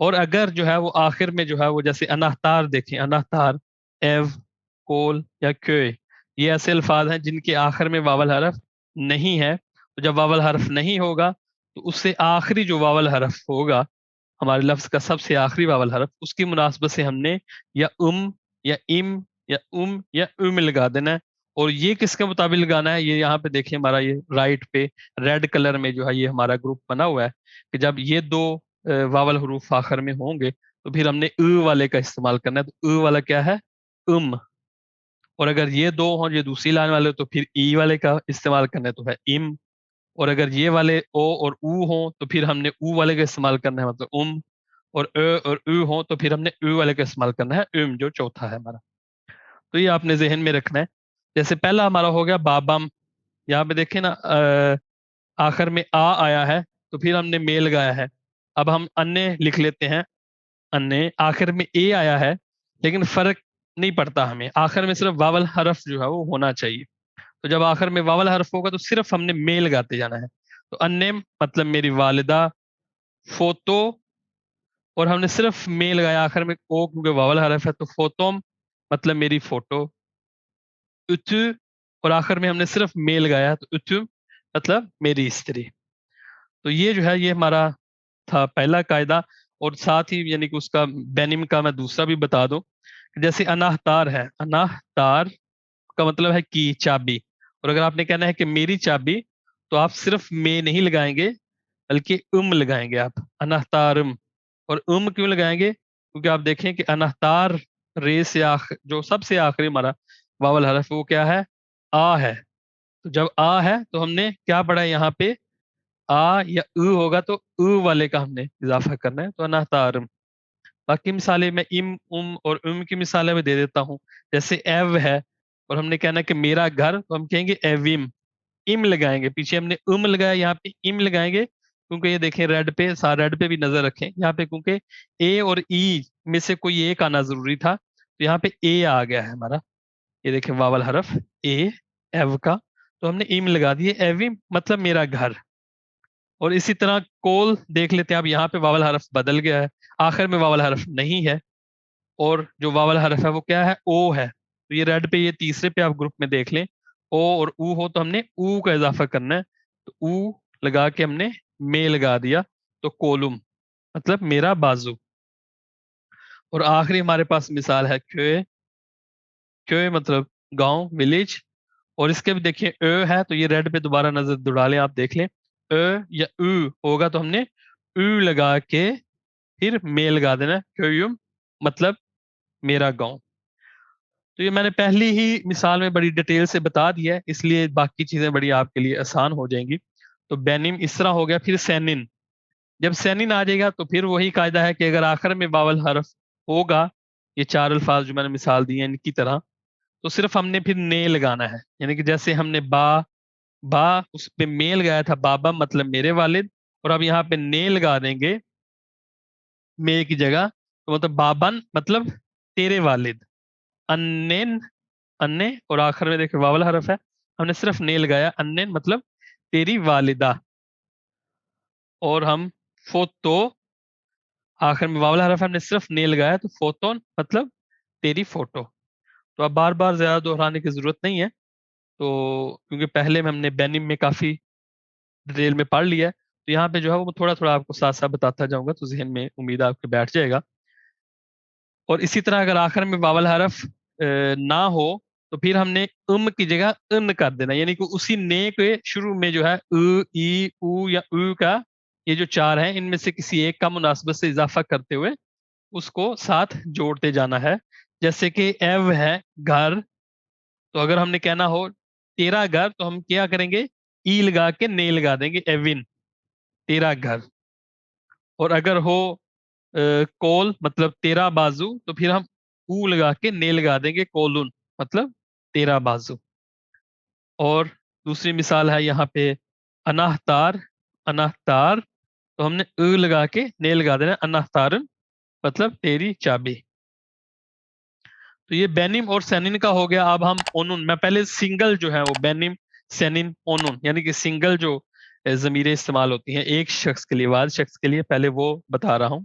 اور اگر جو ہے وہ آخر میں جو ہے وہ جیسے انہتار دیکھیں، انہتار، ایو، کول یا کوئے، یہ ایسے الفاظ ہیں جن کے آخر میں واول حرف نہیں ہے. تو جب واول حرف نہیں ہوگا تو اس سے آخری جو واول حرف ہوگا ہمارے لفظ کا سب سے آخری واول حرف، اس کی مناسبت سے ہم نے یا یا ام یا یا لگا دینا ہے. اور یہ کس کے مطابق لگانا ہے؟ یہ یہاں پہ دیکھیں ہمارا یہ رائٹ پہ ریڈ کلر میں جو ہے یہ ہمارا گروپ بنا ہوا ہے کہ جب یہ دو واول حروف آخر میں ہوں گے تو پھر ہم نے والے کا استعمال کرنا ہے. تو والا کیا ہے؟ اور اگر یہ دو ہوں، یہ دوسری لائن والے، تو پھر ای والے کا استعمال کرنا ہے تو ہے ام. اور اگر یہ والے او اور او ہوں تو پھر ہم نے او والے کا استعمال کرنا ہے مطلب اور او ہوں تو پھر ہم نے او والے کا استعمال کرنا ہے جو چوتھا ہے ہمارا. تو یہ آپ نے ذہن میں رکھنا ہے. جیسے پہلا ہمارا ہو گیا بابم، یہاں پہ دیکھیں نا آخر میں آیا ہے تو پھر ہم نے میں لگایا ہے. اب ہم انے لکھ لیتے ہیں، انے آخر میں اے آیا ہے لیکن فرق نہیں پڑتا ہمیں، آخر میں صرف واول حرف جو ہے وہ ہونا چاہیے. تو جب آخر میں واول حرف ہوگا تو صرف ہم نے میں لگاتے جانا ہے. تو انے مطلب میری والدہ، فوتو، اور ہم نے صرف میں لگایا آخر میں او کیونکہ واول حرف ہے، تو فوتوم مطلب میری فوٹو، اتو، اور آخر میں ہم نے صرف میں لگایا تو اتو مطلب میری استری. تو یہ جو ہے یہ ہمارا تھا پہلا قاعدہ. اور ساتھ ہی یعنی کہ اس کا بینم کا میں دوسرا بھی بتا دوں. جیسے اناہتار ہے، اناہتار کا مطلب ہے کی، چابی. اور اگر آپ نے کہنا ہے کہ میری چابی تو آپ صرف میں نہیں لگائیں گے بلکہ لگائیں گے آپ، اناہتارم. اور کیوں لگائیں گے؟ کیونکہ آپ دیکھیں کہ اناہتار رے سے جو سب سے آخری ہمارا واول حرف وہ کیا ہے؟ ہے. تو جب ہے تو ہم نے کیا پڑھا ہے یہاں پہ؟ یا ہوگا تو والے کا ہم نے اضافہ کرنا ہے. تو اناہتارم. باقی مثالیں میں اور کی مثالیں میں دے دیتا ہوں. جیسے ایو ہے اور ہم نے کہنا کہ میرا گھر، تو ہم کہیں گے ایویم، لگائیں گے. پیچھے ہم نے لگایا، یہاں پہ لگائیں گے کیونکہ یہ دیکھیں ریڈ پہ بھی نظر رکھیں یہاں پہ، کیونکہ اے اور ای میں سے کوئی ایک آنا ضروری تھا. تو یہاں پہ اے آ گیا ہے ہمارا، یہ دیکھیں واول حرف اے، ایو کا، تو ہم نے لگا دیے، ایویم مطلب میرا گھر. اور اسی طرح کول دیکھ لیتے ہیں آپ، یہاں پہ واول حرف بدل گیا ہے، آخر میں واول حرف نہیں ہے اور جو واول حرف ہے وہ کیا ہے؟ او ہے. تو یہ ریڈ پہ، یہ تیسرے پہ آپ گروپ میں دیکھ لیں، او اور او ہو تو ہم نے او کا اضافہ کرنا ہے. تو او لگا کے ہم نے میں لگا دیا تو کولم مطلب میرا بازو. اور آخری ہمارے پاس مثال ہے کوئے مطلب گاؤں، ولیج. اور اس کے بھی دیکھیں ہے تو یہ ریڈ پہ دوبارہ نظر دوڑا لیں، آپ دیکھ لیں یا ہوگا تو ہم نے لگا کے پھر میں لگا دینا، کویوم مطلب میرا گاؤں. تو یہ میں نے پہلی ہی مثال میں بڑی ڈیٹیل سے بتا دیا ہے، اس لیے باقی چیزیں بڑی آپ کے لیے آسان ہو جائیں گی. تو بینم اس طرح ہو گیا. پھر سینن، جب سینن آ جائے گا تو پھر وہی قاعدہ ہے کہ اگر آخر میں واول حرف ہوگا، یہ چار الفاظ جو میں نے مثال دی ہیں ان کی طرح، تو صرف ہم نے پھر نے لگانا ہے. یعنی کہ جیسے ہم نے با اس پہ میں لگایا تھا، بابا مطلب میرے والد، اور اب یہاں پہ نے لگا دیں گے میں کی جگہ، تو مطلب بابن مطلب تیرے والد، انین، انے، اور آخر میں دیکھیں واول حرف ہے، ہم نے صرف نے لگایا، انین مطلب تیری والدہ. اور ہم فوتو، آخر میں واول حرف ہے، ہم نے صرف نے لگایا تو فوتون مطلب تیری فوٹو. تو اب بار بار زیادہ دہرانے کی ضرورت نہیں ہے، تو کیونکہ پہلے میں ہم نے بینم میں کافی ڈیٹیل میں پڑھ لیا ہے، تو یہاں پہ جو ہے وہ تھوڑا تھوڑا آپ کو ساتھ ساتھ بتاتا جاؤں گا، تو ذہن میں امید آپ کے بیٹھ جائے گا. اور اسی طرح اگر آخر میں واول حرف نہ ہو تو پھر ہم نے کی جگہ ان کر دینا، یعنی کہ اسی نے کے شروع میں جو ہے ای، او یا او کا یہ جو چار ہیں ان میں سے کسی ایک کا مناسبت سے اضافہ کرتے ہوئے اس کو ساتھ جوڑتے جانا ہے. جیسے کہ ایو ہے گھر، تو اگر ہم نے کہنا ہو تیرا گھر تو ہم کیا کریں گے؟ ای لگا کے نے لگا دیں گے، ایون تیرا گھر. اور اگر ہو کول مطلب تیرا بازو تو پھر ہم او لگا کے نے لگا دیں گے، کولن مطلب تیرا بازو. اور دوسری مثال ہے یہاں پہ اناہتار، اناہتار تو ہم نے لگا کے نے لگا دینا، اناہتارن مطلب تیری چابی. تو یہ بینم اور سینن کا ہو گیا. اب ہم اونن، میں پہلے سنگل جو ہے وہ بینم، سینن، اونن یعنی کہ سنگل جو ضمیریں استعمال ہوتی ہیں ایک شخص کے لیے، واحد شخص کے لیے، پہلے وہ بتا رہا ہوں.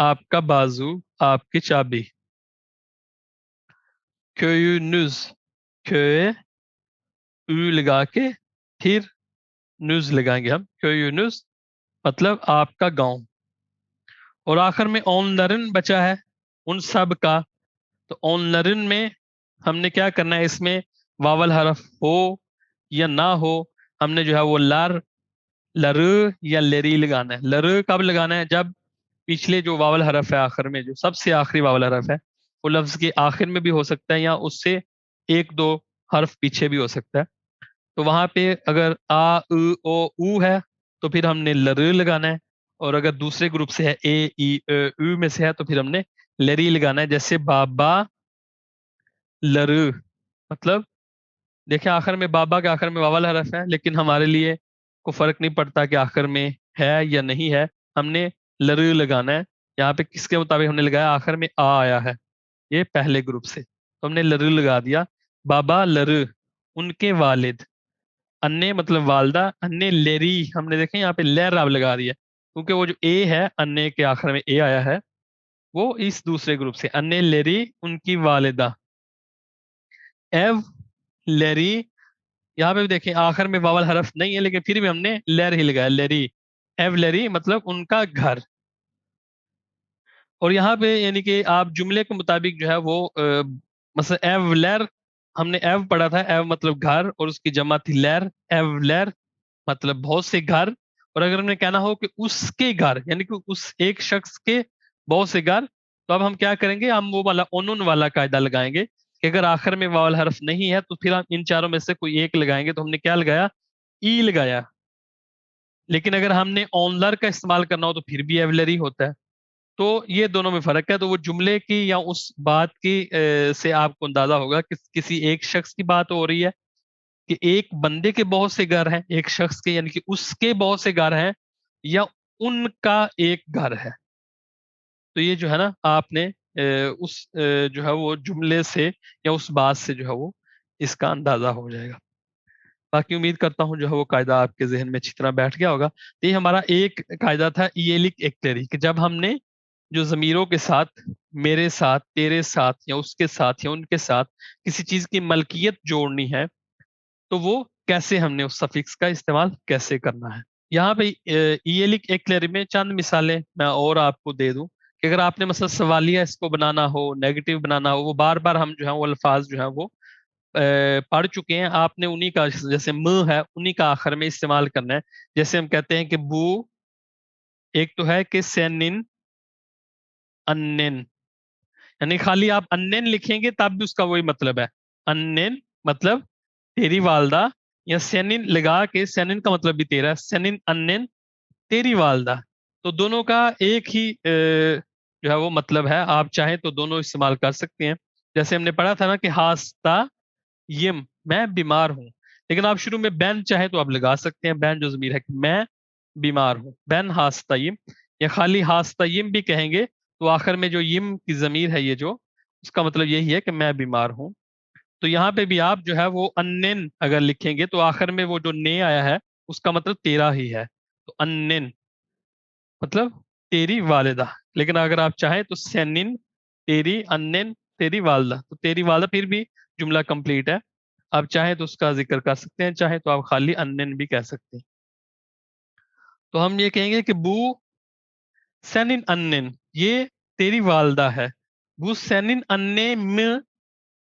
آپ کا بازو آپ کی چابی. Köyünüz, köye ü لگا کے پھر نوز لگائیں گے ہم. Köyünüz مطلب آپ کا گاؤں. اور آخر میں اونلرن بچا ہے ان سب کا. تو اونلرن میں ہم نے کیا کرنا ہے, اس میں واول حرف ہو یا نہ ہو, ہم نے جو ہے وہ لر یا لری لگانا ہے. لر کب لگانا ہے؟ جب پچھلے جو واول حرف ہے آخر میں, جو سب سے آخری واول حرف ہے, وہ لفظ کے آخر میں بھی ہو سکتا ہے یا اس سے ایک دو حرف پیچھے بھی ہو سکتا ہے. تو وہاں پہ اگر آ او او ہے تو پھر ہم نے لر لگانا ہے. اور اگر دوسرے گروپ سے ہے اے ای او میں سے ہے تو پھر ہم نے لری لگانا ہے. جیسے بابا لر, مطلب دیکھیں آخر میں بابا کے آخر میں واول حرف ہے, لیکن ہمارے لیے کو فرق نہیں پڑتا کہ آخر میں ہے یا نہیں ہے, ہم نے لر لگانا ہے. یہاں پہ کس کے مطابق ہم نے لگایا؟ آخر میں آ آیا ہے یہ پہلے گروپ سے, تو ہم نے لر لگا دیا. بابا لر ان کے والد, انے مطلب والدہ, انے لیری ہم نے دیکھیں یہاں پہ لیر اب لگا دیا کیونکہ وہ جو اے ہے انے کے آخر میں اے آیا ہے وہ اس دوسرے گروپ سے. انے لیری ان کی والدہ. ایو لیری, یہاں پہ بھی دیکھیں آخر میں واول حرف نہیں ہے لیکن پھر بھی ہم نے لیر ہی لگایا, لیری. ایو لیری مطلب ان کا گھر. اور یہاں پہ یعنی کہ آپ جملے کے مطابق جو ہے وہ مثلا ایو لیر, ہم نے ایو پڑھا تھا, ایو مطلب گھر اور اس کی جمع تھی لیر. ایو لیر مطلب بہت سے گھر. اور اگر ہم نے کہنا ہو کہ اس کے گھر یعنی کہ اس ایک شخص کے بہت سے گھر, تو اب ہم کیا کریں گے؟ ہم وہ والا اونن والا قاعدہ لگائیں گے کہ اگر آخر میں واول حرف نہیں ہے تو پھر ہم ان چاروں میں سے کوئی ایک لگائیں گے. تو ہم نے کیا لگایا؟ ای لگایا. لیکن اگر ہم نے اونلر کا استعمال کرنا ہو تو پھر بھی ایولری ہوتا ہے. تو یہ دونوں میں فرق ہے. تو وہ جملے کی یا اس بات کی سے آپ کو اندازہ ہوگا کہ کسی ایک شخص کی بات ہو رہی ہے کہ ایک بندے کے بہت سے گھر ہیں, ایک شخص کے یعنی کہ اس کے بہت سے گھر ہیں, یا ان کا ایک گھر ہے. تو یہ جو ہے نا آپ نے اس جو ہے وہ جملے سے یا اس بات سے جو ہے وہ اس کا اندازہ ہو جائے گا. باقی امید کرتا ہوں جو ہے وہ قاعدہ آپ کے ذہن میں اچھی طرح بیٹھ گیا ہوگا. تو یہ ہمارا ایک قاعدہ تھا ایلک ایکٹری, کہ جب ہم نے جو ضمیروں کے ساتھ, میرے ساتھ, تیرے ساتھ, یا اس کے ساتھ, یا ان کے ساتھ کسی چیز کی ملکیت جوڑنی ہے تو وہ کیسے ہم نے اس سفکس کا استعمال کیسے کرنا ہے. یہاں پہ ایلک ایکٹری میں چند مثالیں میں اور آپ کو دے دوں کہ اگر آپ نے مثلا سوالیہ اس کو بنانا ہو, نیگیٹو بنانا ہو, وہ بار بار ہم جو ہے وہ الفاظ جو ہیں وہ پڑھ چکے ہیں, آپ نے انہی کا جیسے م ہے انہی کا آخر میں استعمال کرنا ہے. جیسے ہم کہتے ہیں کہ بو, ایک تو ہے کہ سینن انن, یعنی خالی آپ انن لکھیں گے تب بھی اس کا وہی مطلب ہے. انن مطلب تیری والدہ, یا سینن لگا کے سینن کا مطلب بھی تیرا, سینن انن تیری والدہ. تو دونوں کا ایک ہی جو ہے وہ مطلب ہے, آپ چاہیں تو دونوں استعمال کر سکتے ہیں. جیسے ہم نے پڑھا تھا نا کہ ہاستہ یم میں بیمار ہوں, لیکن آپ شروع میں بین چاہے تو آپ لگا سکتے ہیں, بین جو ضمیر ہے کہ میں بیمار ہوں, بین ہاستہ یم. یا خالی ہاستہ یم بھی کہیں گے تو آخر میں جو یم کی ضمیر ہے یہ جو, اس کا مطلب یہی ہے کہ میں بیمار ہوں. تو یہاں پہ بھی آپ جو ہے وہ انن اگر لکھیں گے تو آخر میں وہ جو نے آیا ہے اس کا مطلب تیرا ہی ہے. تو انن مطلب تیری والدہ. لیکن اگر آپ چاہیں تو سینن تیری, انن تیری والدہ, تو تیری والدہ پھر بھی جملہ کمپلیٹ ہے. آپ چاہیں تو اس کا ذکر کر سکتے ہیں, چاہیں تو آپ خالی انن بھی کہہ سکتے ہیں. تو ہم یہ کہیں گے کہ بو سینن انن, یہ تیری والدہ ہے. بو سینن انے م,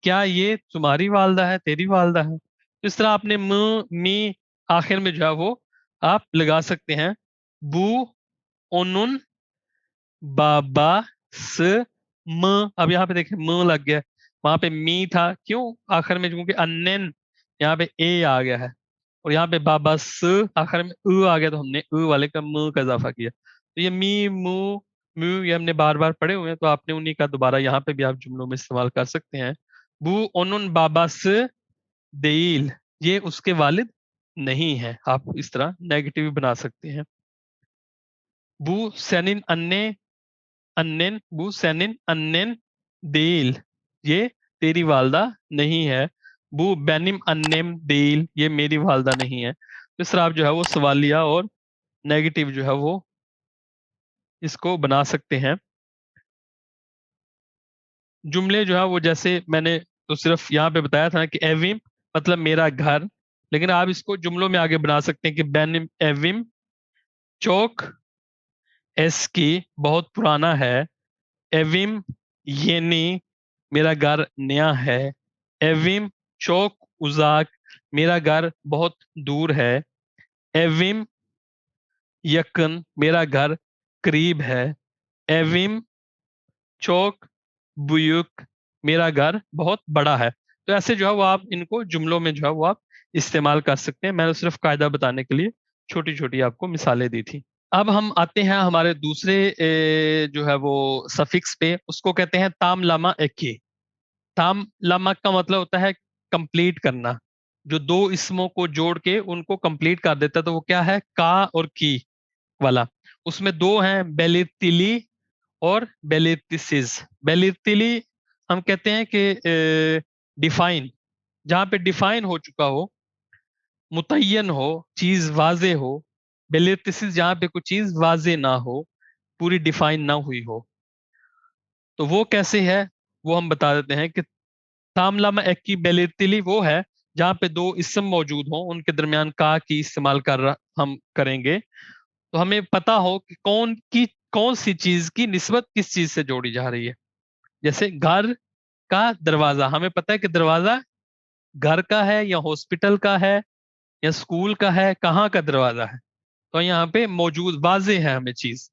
کیا یہ تمہاری والدہ ہے, تیری والدہ ہے. اس طرح آپ نے م می آخر میں جو ہے وہ آپ لگا سکتے ہیں. بو اونن بابا س م, اب یہاں پہ دیکھیں م لگ گیا, وہاں پہ می تھا, کیوں آخر میں کیونکہ انن یہاں پہ اے آ گیا ہے, اور یہاں پہ بابا س آخر میں او آ گیا تو ہم نے او والے کا م کا اضافہ کیا. تو یہ می مو میو یہ ہم نے بار بار پڑھے ہوئے ہیں, تو آپ نے انہی کا دوبارہ یہاں پہ بھی آپ جملوں میں استعمال کر سکتے ہیں. بو اونن بابا س دیل, یہ اس کے والد نہیں ہے, آپ اس طرح نیگیٹو بھی بنا سکتے ہیں. بو سینن انے انن, بو سینن انن دیل, یہ تیری والدہ نہیں ہے. بو بینم انم دیل, یہ میری والدہ نہیں ہے. اس طرح آپ جو ہے وہ سوالیہ اور نیگیٹو جو ہے وہ اس کو بنا سکتے ہیں. جملے جو ہے وہ جیسے میں نے تو صرف یہاں پہ بتایا تھا کہ ایویم مطلب میرا گھر، لیکن آپ اس کو جملوں میں آگے بنا سکتے ہیں کہ بین ایویم چوک ایس کی بہت پرانا ہے، ایویم یعنی میرا گھر نیا ہے، ایویم چوک ازاک میرا گھر بہت دور ہے، ایویم یکن میرا گھر قریب ہے، ایویم چوک بیوک میرا گھر بہت بڑا ہے۔ تو ایسے جو ہے وہ آپ ان کو جملوں میں جو ہے وہ آپ استعمال کر سکتے ہیں، میں نے صرف قاعدہ بتانے کے لیے چھوٹی چھوٹی آپ کو مثالیں دی تھی۔ اب ہم آتے ہیں ہمارے دوسرے جو ہے وہ سفکس پہ، اس کو کہتے ہیں تام لاما ایکی۔ تام لاما کا مطلب ہوتا ہے کمپلیٹ کرنا، جو دو اسموں کو جوڑ کے ان کو کمپلیٹ کر دیتا ہے، تو وہ کیا ہے؟ کا اور کی والا۔ اس میں دو ہیں، بیلیتیلی اور بیلیتسز۔ بیلیتیلی ہم کہتے ہیں کہ ڈیفائن، جہاں پہ ڈیفائن ہو چکا ہو، متعین ہو، چیز واضح ہو۔ بیلیتسز جہاں پہ کوئی چیز واضح نہ ہو، پوری ڈیفائن نہ ہوئی ہو، تو وہ کیسے ہے وہ ہم بتا دیتے ہیں کہ تام لاما ایک کی بیلیتلی وہ ہے جہاں پہ دو اسم موجود ہوں، ان کے درمیان کا کی استعمال ہم کریں گے، تو ہمیں پتا ہو کہ کون سی چیز کی نسبت کس چیز سے جوڑی جا رہی ہے۔ جیسے گھر کا دروازہ، ہمیں پتا ہے کہ دروازہ گھر کا ہے یا ہاسپٹل کا ہے یا اسکول کا ہے، کہاں کا دروازہ ہے، تو یہاں پہ موجود واضح ہے ہمیں چیز۔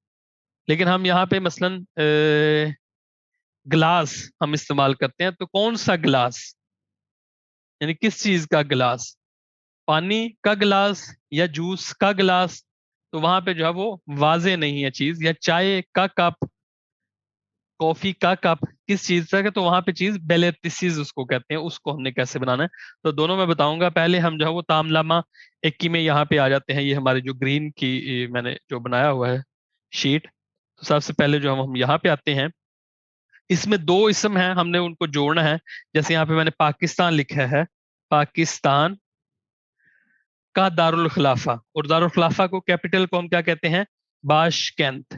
لیکن ہم یہاں پہ مثلا گلاس ہم استعمال کرتے ہیں، تو کون سا گلاس، یعنی کس چیز کا گلاس، پانی کا گلاس یا جوس کا گلاس، تو وہاں پہ جو ہے وہ واضح نہیں ہے چیز، یا چائے کا کپ، کافی کا کپ کس چیز کا ہے، تو وہاں پہ چیز بیلیتسیز اس کو کہتے ہیں، اس کو ہم نے کیسے بنانا ہے تو دونوں میں بتاؤں گا۔ پہلے ہم جو ہے وہ تام لاما ایکی میں یہاں پہ آ جاتے ہیں، یہ ہماری جو گرین کی میں نے جو بنایا ہوا ہے شیٹ، تو سب سے پہلے جو ہم یہاں پہ آتے ہیں، اس میں دو اسم ہیں، ہم نے ان کو جوڑنا ہے۔ جیسے یہاں پہ میں نے پاکستان لکھا ہے، پاکستان کا دارالخلافہ، اور دارالخلافہ کو کیپٹل کو ہم کیا کہتے ہیں؟ باشکند۔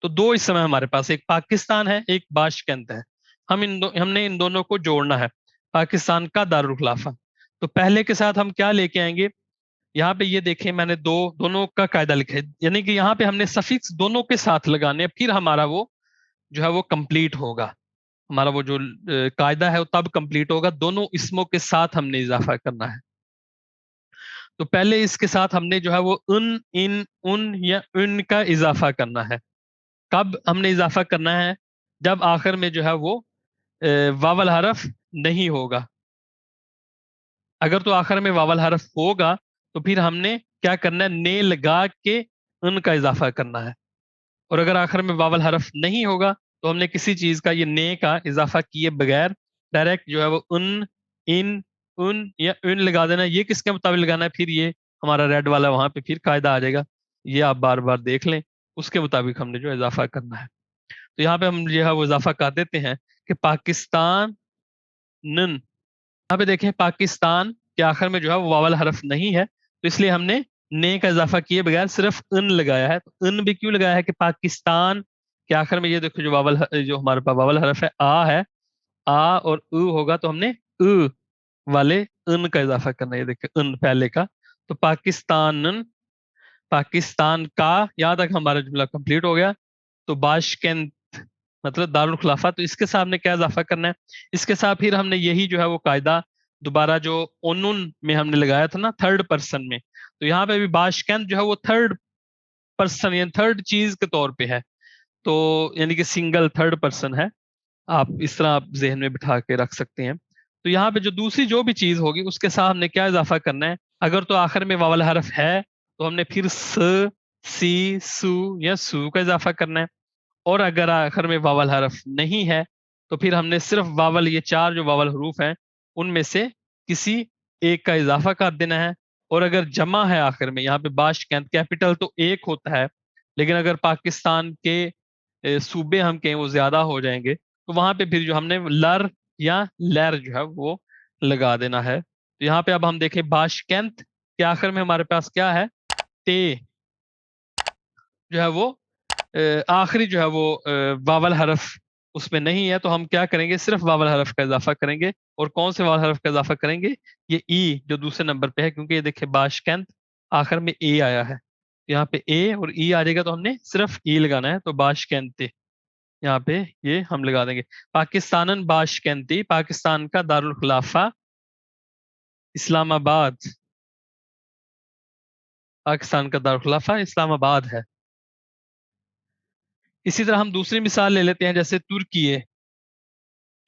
تو دو اسم ہیں ہمارے پاس، ایک پاکستان ہے، ایک باشکند ہے، ہم نے ان دونوں کو جوڑنا ہے، پاکستان کا دارالخلافہ۔ تو پہلے کے ساتھ ہم کیا لے کے آئیں گے؟ یہاں پہ یہ دیکھیں میں نے دونوں کا قاعدہ لکھا ہے، یعنی کہ یہاں پہ ہم نے سفکس دونوں کے ساتھ لگانے ہیں، پھر ہمارا وہ جو ہے وہ کمپلیٹ ہوگا، ہمارا وہ جو قاعدہ ہے وہ تب کمپلیٹ ہوگا، دونوں اسموں کے ساتھ ہم نے اضافہ کرنا ہے۔ تو پہلے اس کے ساتھ ہم نے جو ہے وہ ان یا ان کا اضافہ کرنا ہے۔ کب ہم نے اضافہ کرنا ہے؟ جب آخر میں جو ہے وہ واول حرف نہیں ہوگا۔ اگر تو آخر میں واول حرف ہوگا تو پھر ہم نے کیا کرنا ہے؟ نے لگا کے ان کا اضافہ کرنا ہے، اور اگر آخر میں واول حرف نہیں ہوگا تو ہم نے کسی چیز کا یہ نے کا اضافہ کیے بغیر ڈائریکٹ جو ہے وہ ان یا ان لگا دینا۔ یہ کس کے مطابق لگانا ہے؟ پھر یہ ہمارا ریڈ والا وہاں پہ پھر قاعدہ آ جائے گا، یہ آپ بار بار دیکھ لیں، اس کے مطابق ہم نے جو اضافہ کرنا ہے۔ تو یہاں پہ ہم جو ہے وہ اضافہ کر دیتے ہیں کہ پاکستان نن، یہاں پہ دیکھیں پاکستان کے آخر میں جو ہے وہ واول حرف نہیں ہے، تو اس لیے ہم نے کا اضافہ کیے بغیر صرف ان لگایا ہے۔ تو ان بھی کیوں لگایا ہے؟ کہ پاکستان کے آخر میں یہ دیکھو جو ہمارے پاس واول حرف ہے آ اور او ہوگا، تو ہم نے او والے ان کا اضافہ کرنا ہے، یہ دیکھیں ان پہلے کا، تو پاکستان کا، یہاں تک ہمارا جملہ کمپلیٹ ہو گیا۔ تو باشکند مطلب دارالخلافہ، تو اس کے ساتھ ہم نے کیا اضافہ کرنا ہے؟ اس کے ساتھ پھر ہم نے یہی جو ہے وہ قاعدہ دوبارہ جو اونن میں ہم نے لگایا تھا نا، تھرڈ پرسن میں، تو یہاں پہ بھی باشکند جو ہے وہ تھرڈ پرسن یعنی تھرڈ چیز کے طور پہ ہے، تو یعنی کہ سنگل تھرڈ پرسن ہے، آپ اس طرح آپ ذہن میں بٹھا کے رکھ سکتے ہیں۔ تو یہاں پہ جو دوسری جو بھی چیز ہوگی اس کے ساتھ ہم نے کیا اضافہ کرنا ہے؟ اگر تو آخر میں واول حرف ہے تو ہم نے پھر سی سو یا سو کا اضافہ کرنا ہے، اور اگر آخر میں واول حرف نہیں ہے تو پھر ہم نے صرف واول، یہ چار جو واول حروف ہیں ان میں سے کسی ایک کا اضافہ کر دینا ہے، اور اگر جمع ہے آخر میں، یہاں پہ باشکند کیپٹل تو ایک ہوتا ہے، لیکن اگر پاکستان کے صوبے ہم کہیں وہ زیادہ ہو جائیں گے تو وہاں پہ پھر جو ہم نے لر یا لیر جو ہے وہ لگا دینا ہے۔ تو یہاں پہ اب ہم دیکھیں باشکند کے آخر میں ہمارے پاس کیا ہے؟ تے جو ہے وہ آخری جو ہے وہ واول حرف اس میں نہیں ہے تو ہم کیا کریں گے, صرف واول حرف کا اضافہ کریں گے. اور کون سے واول حرف کا اضافہ کریں گے؟ یہ ای جو دوسرے نمبر پہ ہے, کیونکہ یہ دیکھیں باشکند آخر میں اے آیا ہے, یہاں پہ اے اور ای آ جائے گا تو ہم نے صرف ای لگانا ہے, تو باشکندتے یہاں پہ یہ ہم لگا دیں گے. پاکستان باشکندی, پاکستان کا دارالخلافہ اسلام آباد, پاکستان کا دارالخلافہ اسلام آباد ہے. اسی طرح ہم دوسری مثال لے لیتے ہیں, جیسے ترکیے.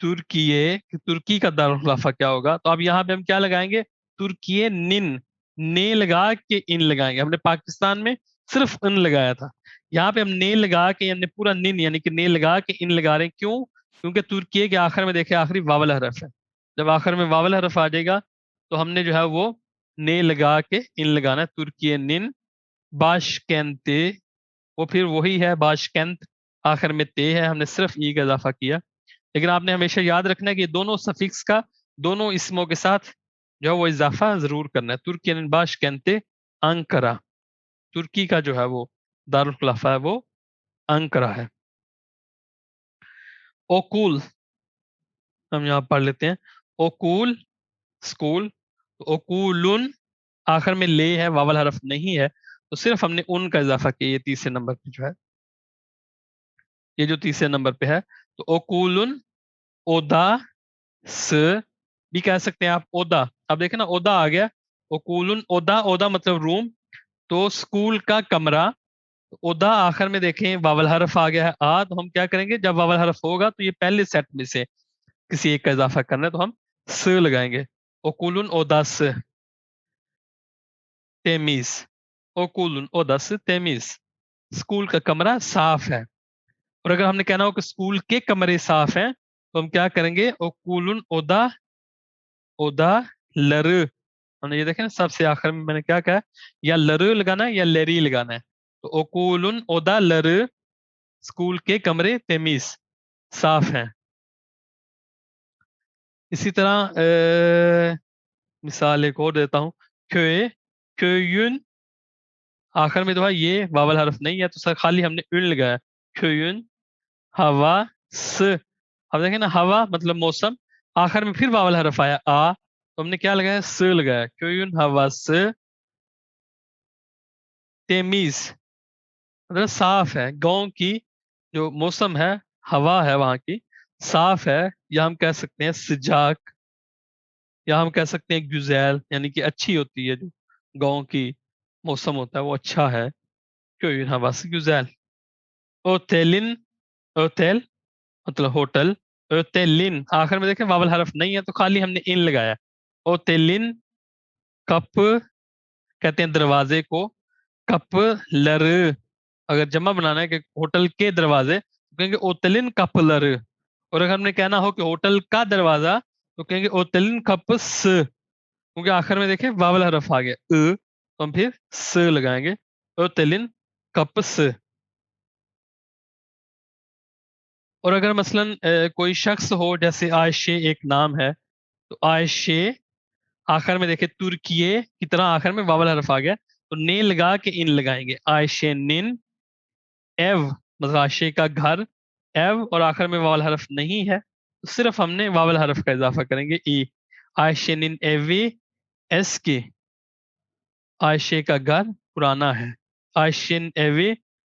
ترکی کا دارالخلافہ کیا ہوگا؟ تو اب یہاں پہ ہم کیا لگائیں گے؟ ترکیے نن, نے لگا کے ان لگائیں گے. ہم نے پاکستان میں صرف ان لگایا تھا, یہاں پہ ہم نے لگا کے ہم نے پورا نن یعنی کہ نے لگا کے ان لگا رہے ہیں. کیوں؟ کیونکہ ترکیے کے آخر میں دیکھیں آخری واول حرف ہے. جب آخر میں واول حرف آ جائے گا تو ہم نے جو ہے وہ نے لگا کے ان لگانا ہے. ترکیے نن باشکینتے, وہ پھر وہی ہے باشکند, آخر میں تے ہے, ہم نے صرف ای کا اضافہ کیا. لیکن آپ نے ہمیشہ یاد رکھنا ہے کہ دونوں سفکس کا دونوں اسموں کے ساتھ جو ہے وہ اضافہ ضرور کرنا ہے. ترکین باشکندتے انکرا, ترکی کا جو ہے وہ دارالخلافہ ہے وہ انکرا ہے. اوکول ہم یہاں پڑھ لیتے ہیں, اوکول اسکول, اوکولن آخر میں لے ہے, واول حرف نہیں ہے, تو صرف ہم نے ان کا اضافہ کیا. یہ تیسرے نمبر پہ جو ہے, یہ جو تیسرے نمبر پہ ہے, تو اوکولن اودا س بھی کہہ سکتے ہیں آپ, اودا. اب دیکھیں نا اودا آ گیا, اوکولن اودا, اودا مطلب روم, تو اسکول کا کمرہ. اودا آخر میں دیکھیں واول حرف آ گیا ہے آ, تو ہم کیا کریں گے جب واول حرف ہوگا تو یہ پہلے سیٹ میں سے کسی ایک کا اضافہ کرنا ہے, تو ہم س لگائیں گے. اوکولن اودا س تیمیز, اوکولن اودا س تیمیز, اسکول کا کمرہ صاف ہے. اور اگر ہم نے کہنا ہو کہ اسکول کے کمرے صاف ہیں تو ہم کیا کریں گے؟ اوکولن اودا اودا لر, ہم نے یہ دیکھیں نا سب سے آخر میں نے کیا کہا, یا لر لگانا ہے یا لری لگانا ہے. تو اوکولن اودا لر, اسکول کے کمرے تمیز صاف ہیں. اسی طرح مثال ایک اور دیتا ہوں, کھوئے کھوئن, آخر میں تو ہے یہ واول حرف نہیں ہے تو سر خالی ہم نے ان لگایا. کھوئن ہوا س, اب دیکھیں نا ہوا مطلب موسم, آخر میں پھر واول حرف آیا آ, تو ہم نے کیا لگایا؟ س لگایا. کیون ہوا س تیمیز مطلب صاف ہے, گاؤں کی جو موسم ہے, ہوا ہے وہاں کی صاف ہے, یا ہم کہہ سکتے ہیں سجاک, یا ہم کہہ سکتے ہیں گزیل, یعنی کہ اچھی ہوتی ہے, جو گاؤں کی موسم ہوتا ہے وہ اچھا ہے. کیون ہوا س گزیل. اوتیلن, اوتیل مطلب ہوٹل, اوتیلن آخر میں دیکھیں واول حرف نہیں ہے تو خالی ہم نے ان لگایا. اوتیلن کپ کہتے ہیں دروازے کو, کپ لر, اگر جمع بنانا ہے کہ ہوٹل کے دروازے تو کہیں گے اوتلن کپ لر. اور اگر ہم نے کہنا ہو کہ ہوٹل کا دروازہ تو کہیں گے اوتلن کپ س, کیونکہ آخر میں دیکھیں واول حرف آ گیا تو ہم پھر س لگائیں گے. اوتلن کپ س. اور اگر مثلا کوئی شخص ہو, جیسے عائشے ایک نام ہے, تو عائشے آخر میں دیکھیں ترکیے کی طرح آخر میں واول حرف آ گیا تو نے لگا کے ان لگائیں گے. عائشے نن, ایو مطلب عائشے کا گھر, ایو اور آخر میں واول حرف نہیں ہے تو صرف ہم نے واول حرف کا اضافہ کریں گے ای. عائشے نن ایوی ایس کے, عائشے کا گھر پرانا ہے. عائشن ایوی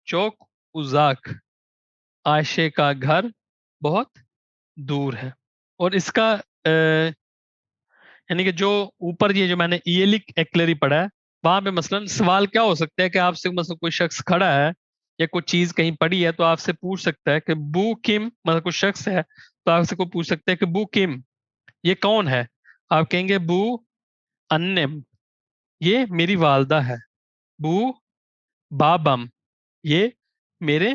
چوک ازاک, عائشے کا گھر بہت دور ہے. اور اس کا یعنی کہ جو اوپر یہ جو میں نے ایلک ایکلری پڑھا ہے, وہاں پہ مثلا سوال کیا ہو سکتا ہے کہ آپ سے مثلا کوئی شخص کھڑا ہے یا کوئی چیز کہیں پڑی ہے تو آپ سے پوچھ سکتا ہے کہ بو کم, مطلب کوئی شخص ہے تو آپ سے کوئی پوچھ سکتا ہے کہ بو کم یہ کون ہے؟ آپ کہیں گے بو انم یہ میری والدہ ہے. بو بابم یہ میرے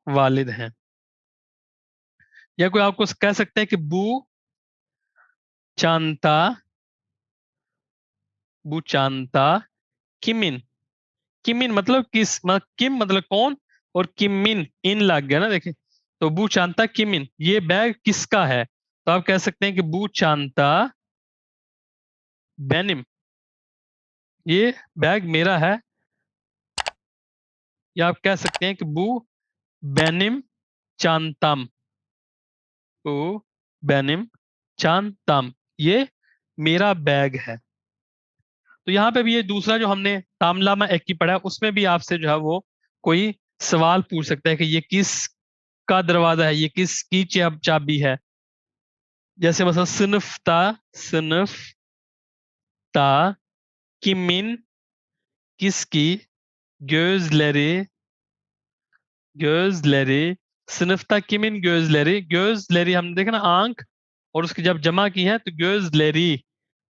والد ہیں. یا کوئی آپ کو کہہ سکتا ہے کہ بو چانتا, بو چانتا کمن, کمن مطلب کس, کم مطلب کون, اور کمن ان لگ گیا نا دیکھیں, تو بو چانتا کمن یہ بیگ کس کا ہے؟ تو آپ کہہ سکتے ہیں کہ بو چانتا بینم یہ بیگ میرا ہے. یا آپ کہہ سکتے ہیں کہ بو بینم چانتم او benim çantam, یہ میرا بیگ ہے. تو یہاں پہ بھی یہ دوسرا جو ہم نے تاملامہ ایک کی پڑھا ہے اس میں بھی آپ سے جو ہے وہ کوئی سوال پوچھ سکتا ہے کہ یہ کس کا دروازہ ہے, یہ کس کی چابی ہے. جیسے مثلا صنف تا kimin, کس کی, gözleri sınıfta kimin gözleri ہم نے دیکھا نا آنکھ, اور اس کی جب جمع کی ہے تو gözleri,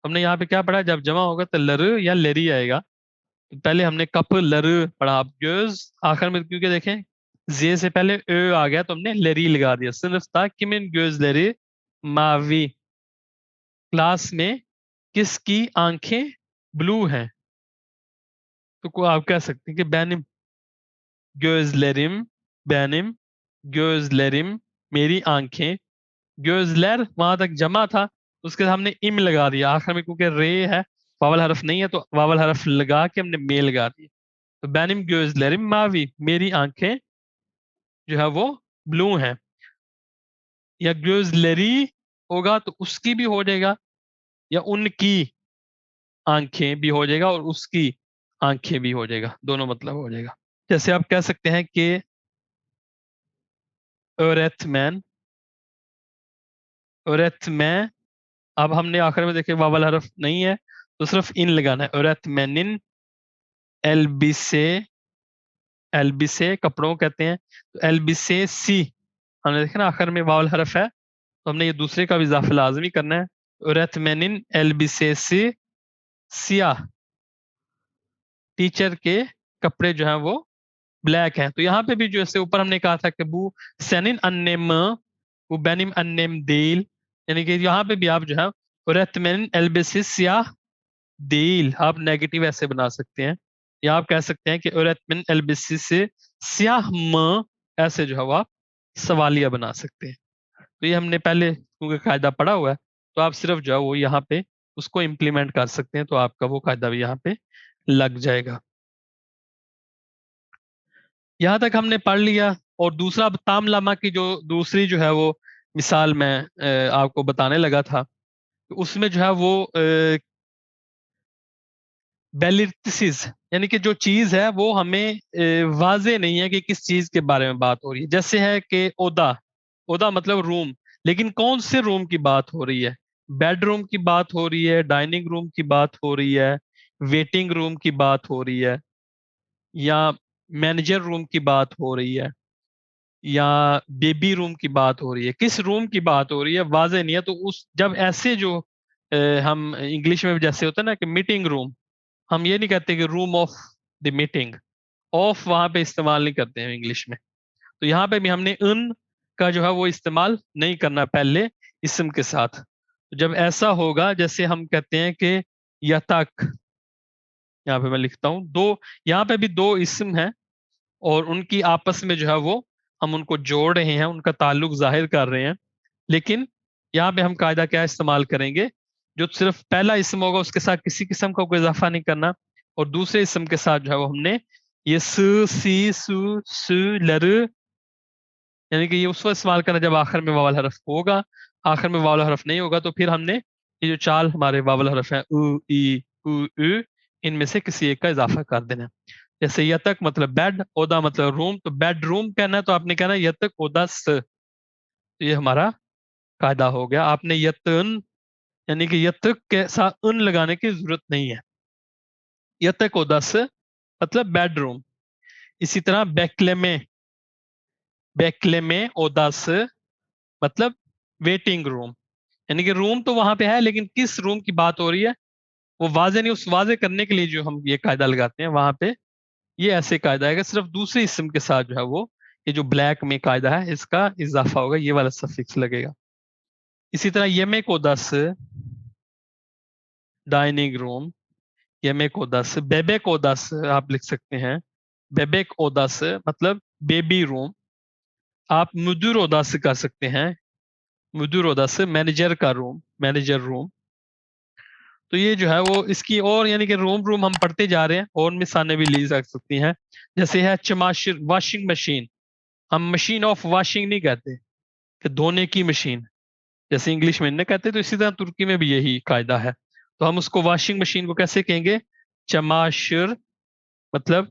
ہم نے یہاں پہ کیا پڑھا, جب جمع ہوگا تو لر یا لری آئے گا. تو پہلے ہم نے کپ لر پڑھا, اب göz آخر میں کیونکہ دیکھیں زی سے پہلے آ گیا تو ہم نے لری لگا دیا. sınıfta kimin gözleri mavi, class میں کس کی آنکھیں بلو ہیں. تو آپ کہہ سکتے ہیں کہ benim gözlerim, میری آنکھیں, gözler وہاں تک جمع تھا, اس کے ہم نے ام لگا دیا آخر میں, کیونکہ رے ہے واول حرف نہیں ہے تو واول حرف لگا کے ہم نے مے لگا دیا. تو benim gözlerim mavi, میری آنکھیں جو ہے وہ بلو ہیں. یا gözleri ہوگا تو اس کی بھی ہو جائے گا, یا ان کی آنکھیں بھی ہو جائے گا, اور اس کی آنکھیں بھی ہو جائے گا, دونوں مطلب ہو جائے گا. جیسے آپ کہہ سکتے ہیں کہ öğretmen, اب ہم نے آخر میں دیکھے واول حرف نہیں ہے تو صرف ان لگانا ہے. öğretmenin elbise کپڑوں کو کہتے ہیں, تو elbisesi ہم نے دیکھا نا آخر میں واول حرف ہے تو ہم نے یہ دوسرے کا بھی اضافہ لازمی کرنا ہے. öğretmenin elbisesi siyah, ٹیچر کے کپڑے جو ہیں وہ بلیک ہیں. تو یہاں پہ بھی جو اس سے اوپر ہم نے کہا تھا کہ bu senin annem mi, bu benim annem değil, یعنی کہ یہاں پہ بھی آپ جو ہے öğretmenin elbisesi siyah değil, آپ نیگیٹو ایسے بنا سکتے ہیں, یا آپ کہہ سکتے ہیں کہ öğretmenin elbisesi siyah mı, ایسے جو ہے وہ آپ سوالیہ بنا سکتے ہیں. تو یہ ہم نے پہلے کیونکہ قاعدہ پڑھا ہوا ہے تو آپ صرف جو ہے وہ یہاں پہ اس کو امپلیمنٹ کر سکتے ہیں, تو آپ کا وہ قاعدہ بھی یہاں پہ لگ جائے گا. یہاں تک ہم نے پڑھ لیا. اور دوسرا تام لامہ کی جو دوسری جو ہے وہ مثال میں آپ کو بتانے لگا تھا, اس میں جو ہے وہ بیلرتسز, یعنی کہ جو چیز ہے وہ ہمیں واضح نہیں ہے کہ کس چیز کے بارے میں بات ہو رہی ہے. جیسے ہے کہ اودا مطلب روم, لیکن کون سے روم کی بات ہو رہی ہے, بیڈ روم کی بات ہو رہی ہے, ڈائننگ روم کی بات ہو رہی ہے, ویٹنگ روم کی بات ہو رہی ہے, یا مینیجر روم کی بات ہو رہی ہے, یا بیبی روم کی بات ہو رہی ہے, کس روم کی بات ہو رہی ہے واضح نہیں ہے. تو اس جب ایسے جو ہم انگلش میں جیسے ہوتا ہے نا کہ میٹنگ روم, ہم یہ نہیں کہتے کہ room of the meeting, of وہاں پہ استعمال نہیں کرتے ہیں انگلش میں. تو یہاں پہ بھی ہم نے ان کا جو ہے وہ استعمال نہیں کرنا پہلے اسم کے ساتھ. جب ایسا ہوگا جیسے ہم کہتے ہیں کہ یتک, یہاں پہ میں لکھتا ہوں یہاں پہ بھی دو اسم ہیں اور ان کی آپس میں جو ہے وہ ہم ان کو جوڑ رہے ہیں, ان کا تعلق ظاہر کر رہے ہیں. لیکن یہاں پہ ہم قاعدہ کیا استعمال کریں گے, جو صرف پہلا اسم ہوگا اس کے ساتھ کسی قسم کا کوئی اضافہ نہیں کرنا, اور دوسرے اسم کے ساتھ جو ہے وہ ہم نے یہ سی سو لر, یعنی کہ یہ اس وقت استعمال کرنا جب آخر میں واول حرف ہوگا. آخر میں واول حرف نہیں ہوگا تو پھر ہم نے یہ جو چال ہمارے واول حرف ہیں او ان میں سے کسی ایک کا اضافہ کر دینا. جیسے یتک مطلب بیڈ, اودا مطلب روم, تو بیڈ روم کہنا ہے تو آپ نے کہنا یتک اودا س. تو یہ ہمارا قاعدہ ہو گیا. آپ نے یتن یعنی کہ یتک کے ساتھ ان لگانے کی ضرورت نہیں ہے. یتک اودا س مطلب بیڈ روم. اسی طرح بیکلے اودا س مطلب ویٹنگ روم, یعنی کہ روم تو وہاں پہ ہے لیکن کس روم کی بات ہو رہی ہے وہ واضح نہیں. اس واضح کرنے کے لیے جو ہم یہ قاعدہ لگاتے ہیں وہاں پہ یہ ایسے قاعدہ ہے کہ صرف دوسرے اسم کے ساتھ جو ہے وہ یہ جو بلیک میں قاعدہ ہے اس کا اضافہ ہوگا, یہ والا سفکس لگے گا. اسی طرح یمیک اودا س ڈائننگ روم, یمیک اودا س بیبیک اودا س آپ لکھ سکتے ہیں, بیبیک اودا س مطلب بیبی روم. آپ مدور اودا س کر سکتے ہیں, مدور اودا س مینیجر کا روم, مینیجر روم. تو یہ جو ہے وہ اس کی اور یعنی کہ روم ہم پڑھتے جا رہے ہیں اور مثالیں بھی لی جا سکتی ہیں. جیسے ہے چماشر واشنگ مشین, ہم مشین آف واشنگ نہیں کہتے, کہ دھونے کی مشین، جیسے انگلش میں نہ کہتے تو اسی طرح ترکی میں بھی یہی قاعدہ ہے. تو ہم اس کو واشنگ مشین کو کیسے کہیں گے؟ چماشر، مطلب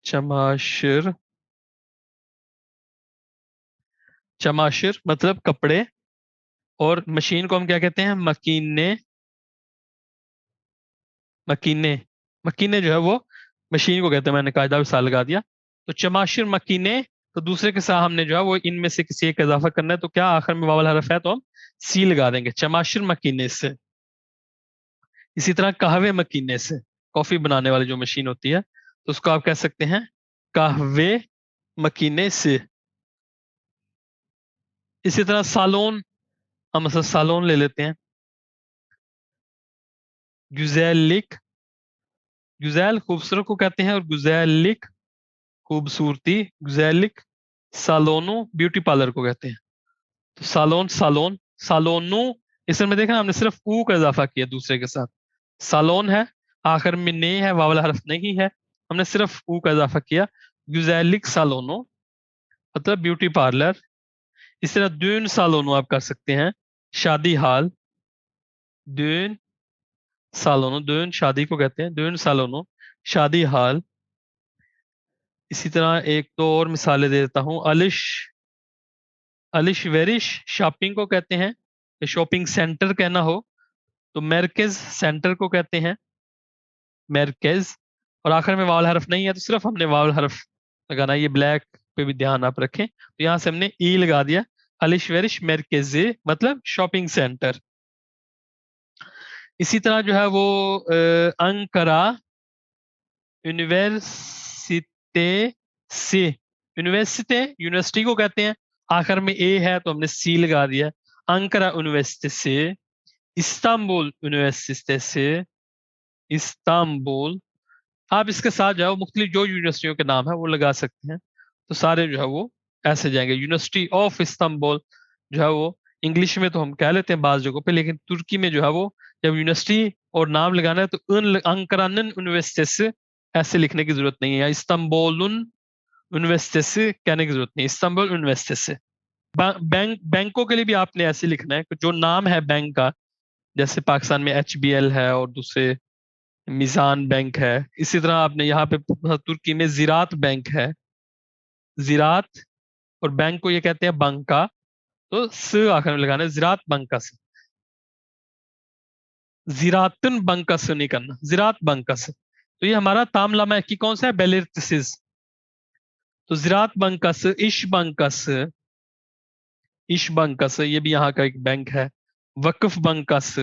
چماشر، چماشر مطلب کپڑے، اور مشین کو ہم کیا کہتے ہیں؟ مکینے. مکینے، مکینے جو ہے وہ مشین کو کہتے ہیں. میں نے قاعدہ مثال لگا دیا. تو چماشر مکینے، تو دوسرے کے ساتھ ہم نے جو ہے وہ ان میں سے کسی ایک اضافہ کرنا ہے، تو کیا آخر میں واول حرف ہے تو ہم سی لگا دیں گے، چماشر مکینے سے. اسی طرح قہوے مکینے سے، کافی بنانے والی جو مشین ہوتی ہے تو اس کو آپ کہہ سکتے ہیں قہوے مکینے سے. اسی طرح سالون، ہم مثلا سالون لے لیتے ہیں. گزیلک، گزیل خوبصورت کو کہتے ہیں، اور گزیلک خوبصورتی، گزیلک. سالونو بیوٹی پارلر کو کہتے ہیں. تو سالون، سالون، سالونو، اس میں دیکھا ہم نے صرف او کا اضافہ کیا دوسرے کے ساتھ. سالون ہے، آخر میں نے ہے، واول حرف نہیں ہے، ہم نے صرف او کا اضافہ کیا. گزیلک سالونو مطلب بیوٹی پارلر. اس طرح دون سالونو آپ کر سکتے ہیں، شادی ہال. دون سالونو، دون شادی کو کہتے ہیں، دون سالونو شادی ہال. اسی طرح ایک دو اور مثالیں دے دیتا ہوں. الش، الش ویرش شاپنگ کو کہتے ہیں، شاپنگ سینٹر کہنا ہو تو مرکز سینٹر کو کہتے ہیں، مرکز. اور آخر میں واول حرف نہیں ہے تو صرف ہم نے واول حرف لگانا ہے. یہ بلیک پہ بھی دھیان آپ رکھیں، تو یہاں سے ہم نے ای لگا دیا. الش ویرش مرکز مطلب شاپنگ سینٹر. اسی طرح جو ہے وہ انکرا یونیورسٹی سے، یونیورسٹی یونیورسٹی کو کہتے ہیں، آخر میں اے ہے تو ہم نے سی لگا دیا. انکرا یونیورسٹی سے، استنبول یونیورسٹی سے، استنبول. آپ اس کے ساتھ جو ہے وہ مختلف جو یونیورسٹیوں کے نام ہے وہ لگا سکتے ہیں، تو سارے جو ہے وہ ایسے جائیں گے. یونیورسٹی آف استنبول جو ہے وہ انگلش میں تو ہم کہہ لیتے ہیں بعض جگہوں پہ، لیکن ترکی میں جو ہے وہ جب یونیورسٹی اور نام لگانا ہے تو انکرانن یونیورسٹی سے ایسے لکھنے کی ضرورت نہیں ہے، یا استنبولن یونیورسٹی سے کہنے کی ضرورت نہیں، استنبول یونیورسٹی سے. بینک، بینکوں کے لیے بھی آپ نے ایسے لکھنا ہے کہ جو نام ہے بینک کا، جیسے پاکستان میں ایچ بی ایل ہے اور دوسرے میزان بینک ہے، اسی طرح آپ نے یہاں پہ ترکی میں زراعت بینک ہے، زراعت، اور بینک کو یہ کہتے ہیں بنکا، تو س آخر میں لگانا ہے، زراعت بنکا سے. زراعتن بنکا سے نہیں کرنا، زراعت بنکا سے. تو یہ ہمارا تام لامہ کی کون سا ہے؟ بیلرتسز. تو زراعت بنکس، اش بنکس، اش بنکس یہ بھی یہاں کا ایک بینک ہے. وقف بنکس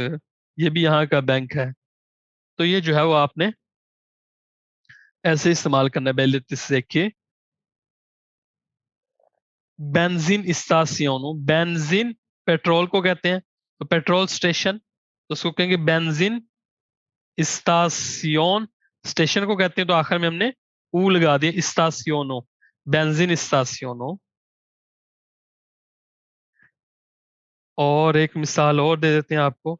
یہ بھی یہاں کا بینک ہے. تو یہ جو ہے وہ آپ نے ایسے استعمال کرنا ہے بیلرتس سے. کہ بینزین استاسیونو، بینزین پیٹرول کو کہتے ہیں تو پیٹرول سٹیشن، تو اس کو کہیں گے بینزین استاسیون. سٹیشن کو کہتے ہیں تو آخر میں ہم نے او لگا دیا، استاسیونو، بینزین استاسیونو. اور ایک مثال اور دے دیتے ہیں آپ کو.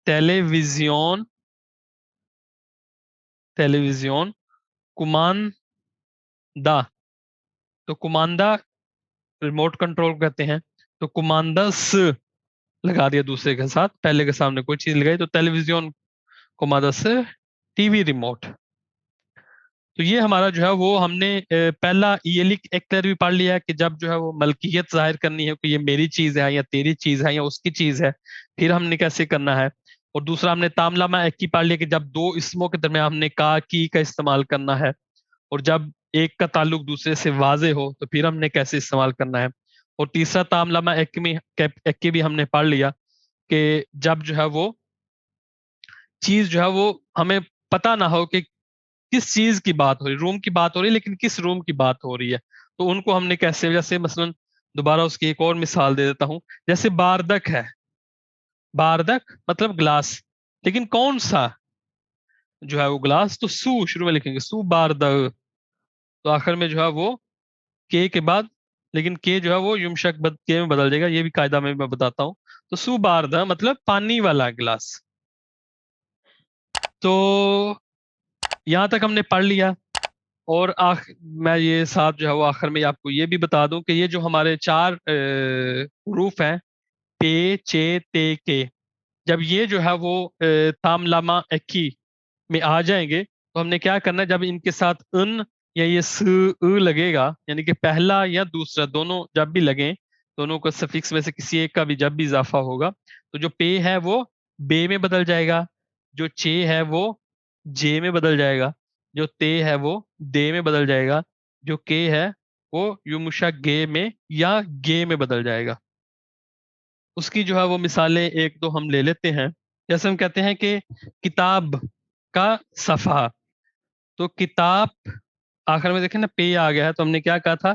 ٹیلی ویژن، ٹیلی ویژن کماندا، تو کماندا ریموٹ کنٹرول کہتے ہیں، تو کمانڈس لگا دیا دوسرے کے ساتھ، پہلے کے سامنے کوئی چیز لگائی تو television commands T V remote. تو یہ ہمارا جو ہے وہ ہم نے پہلا ایلک ایکٹر بھی پڑھ لیا ہے کہ جب جو ہے وہ ملکیت ظاہر کرنی ہے کہ یہ میری چیز ہے یا تیری چیز ہے یا اس کی چیز ہے، پھر ہم نے کیسے کرنا ہے. اور دوسرا ہم نے تام لامہ ایک کی پڑھ لیا کہ جب دو اسموں کے درمیان ہم نے کا کی کا استعمال کرنا ہے، اور جب ایک کا تعلق دوسرے سے واضح ہو تو پھر ہم نے کیسے استعمال کرنا ہے. اور تیسرا تام لامہ ایک میں ایک کی بھی ہم نے پڑھ لیا کہ جب جو ہے وہ چیز جو ہے وہ ہمیں پتہ نہ ہو کہ کس چیز کی بات ہو رہی، روم کی بات ہو رہی لیکن کس روم کی بات ہو رہی ہے، تو ان کو ہم نے کیسے، جیسے مثلا دوبارہ اس کی ایک اور مثال دے دیتا ہوں. جیسے باردک ہے، باردک مطلب گلاس، لیکن کون سا جو ہے وہ گلاس، تو سو شروع میں لکھیں گے، سو باردک. تو آخر میں جو ہے وہ کے بعد، لیکن کے جو ہے وہ یمشک کے میں بدل جائے گا، یہ بھی قاعدہ میں بتاتا ہوں. تو سو باردک مطلب پانی والا گلاس. تو یہاں تک ہم نے پڑھ لیا. اور میں یہ ساتھ جو ہے وہ آخر میں آپ کو یہ بھی بتا دوں کہ یہ جو ہمارے 4 حروف ہیں پے چے تے کے، جب یہ جو ہے وہ تام لامہ ایکی میں آ جائیں گے تو ہم نے کیا کرنا ہے، جب ان کے ساتھ ان یا یہ س لگے گا، یعنی کہ پہلا یا دوسرا دونوں جب بھی لگیں، دونوں کو سفکس میں سے کسی ایک کا بھی جب بھی اضافہ ہوگا تو جو پے ہے وہ بے میں بدل جائے گا، جو چے ہے وہ جے میں بدل جائے گا، جو تے ہے وہ دے میں بدل جائے گا، جو کے ہے وہ یومشا گے میں یا گے میں بدل جائے گا۔ اس کی جو ہے وہ مثالیں ایک دو ہم لے لیتے ہیں۔ جیسے ہم کہتے ہیں کہ کتاب کا صفحہ، تو کتاب آخر میں دیکھیں نا پے آ گیا ہے تو ہم نے کیا کہا تھا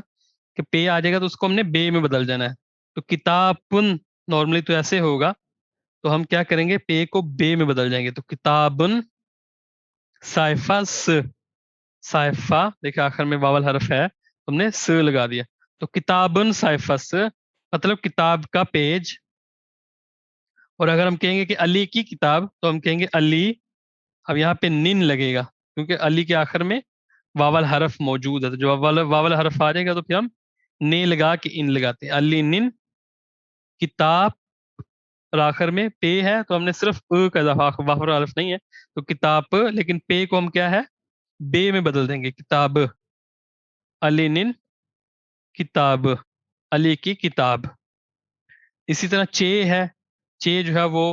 کہ پے آ جائے گا تو اس کو ہم نے بے میں بدل جانا ہے، تو کتابن نارملی تو ایسے ہوگا، تو ہم کیا کریں گے پے کو بے میں بدل جائیں گے، تو کتابن صائفہ صائفہ دیکھیں آخر میں واول حرف ہے، ہم نے س لگا دیا، تو کتابن صائفہ مطلب کتاب کا پیج۔ اور اگر ہم کہیں گے کہ علی کی کتاب تو ہم کہیں گے علی، اب یہاں پہ نن لگے گا کیونکہ علی کے آخر میں واول حرف موجود ہے، تو جو واول حرف آ جائے گا تو پھر ہم نے لگا کے ان لگاتے ہیں، علی نن کتاب، اور آخر میں پے ہے تو ہم نے صرف کا اضافہ، واول حرف نہیں ہے تو کتاب، لیکن پے کو ہم کیا ہے بے میں بدل دیں گے، کتاب علی نن کتاب، علی کی کتاب۔ اسی طرح چے ہے، چے جو ہے وہ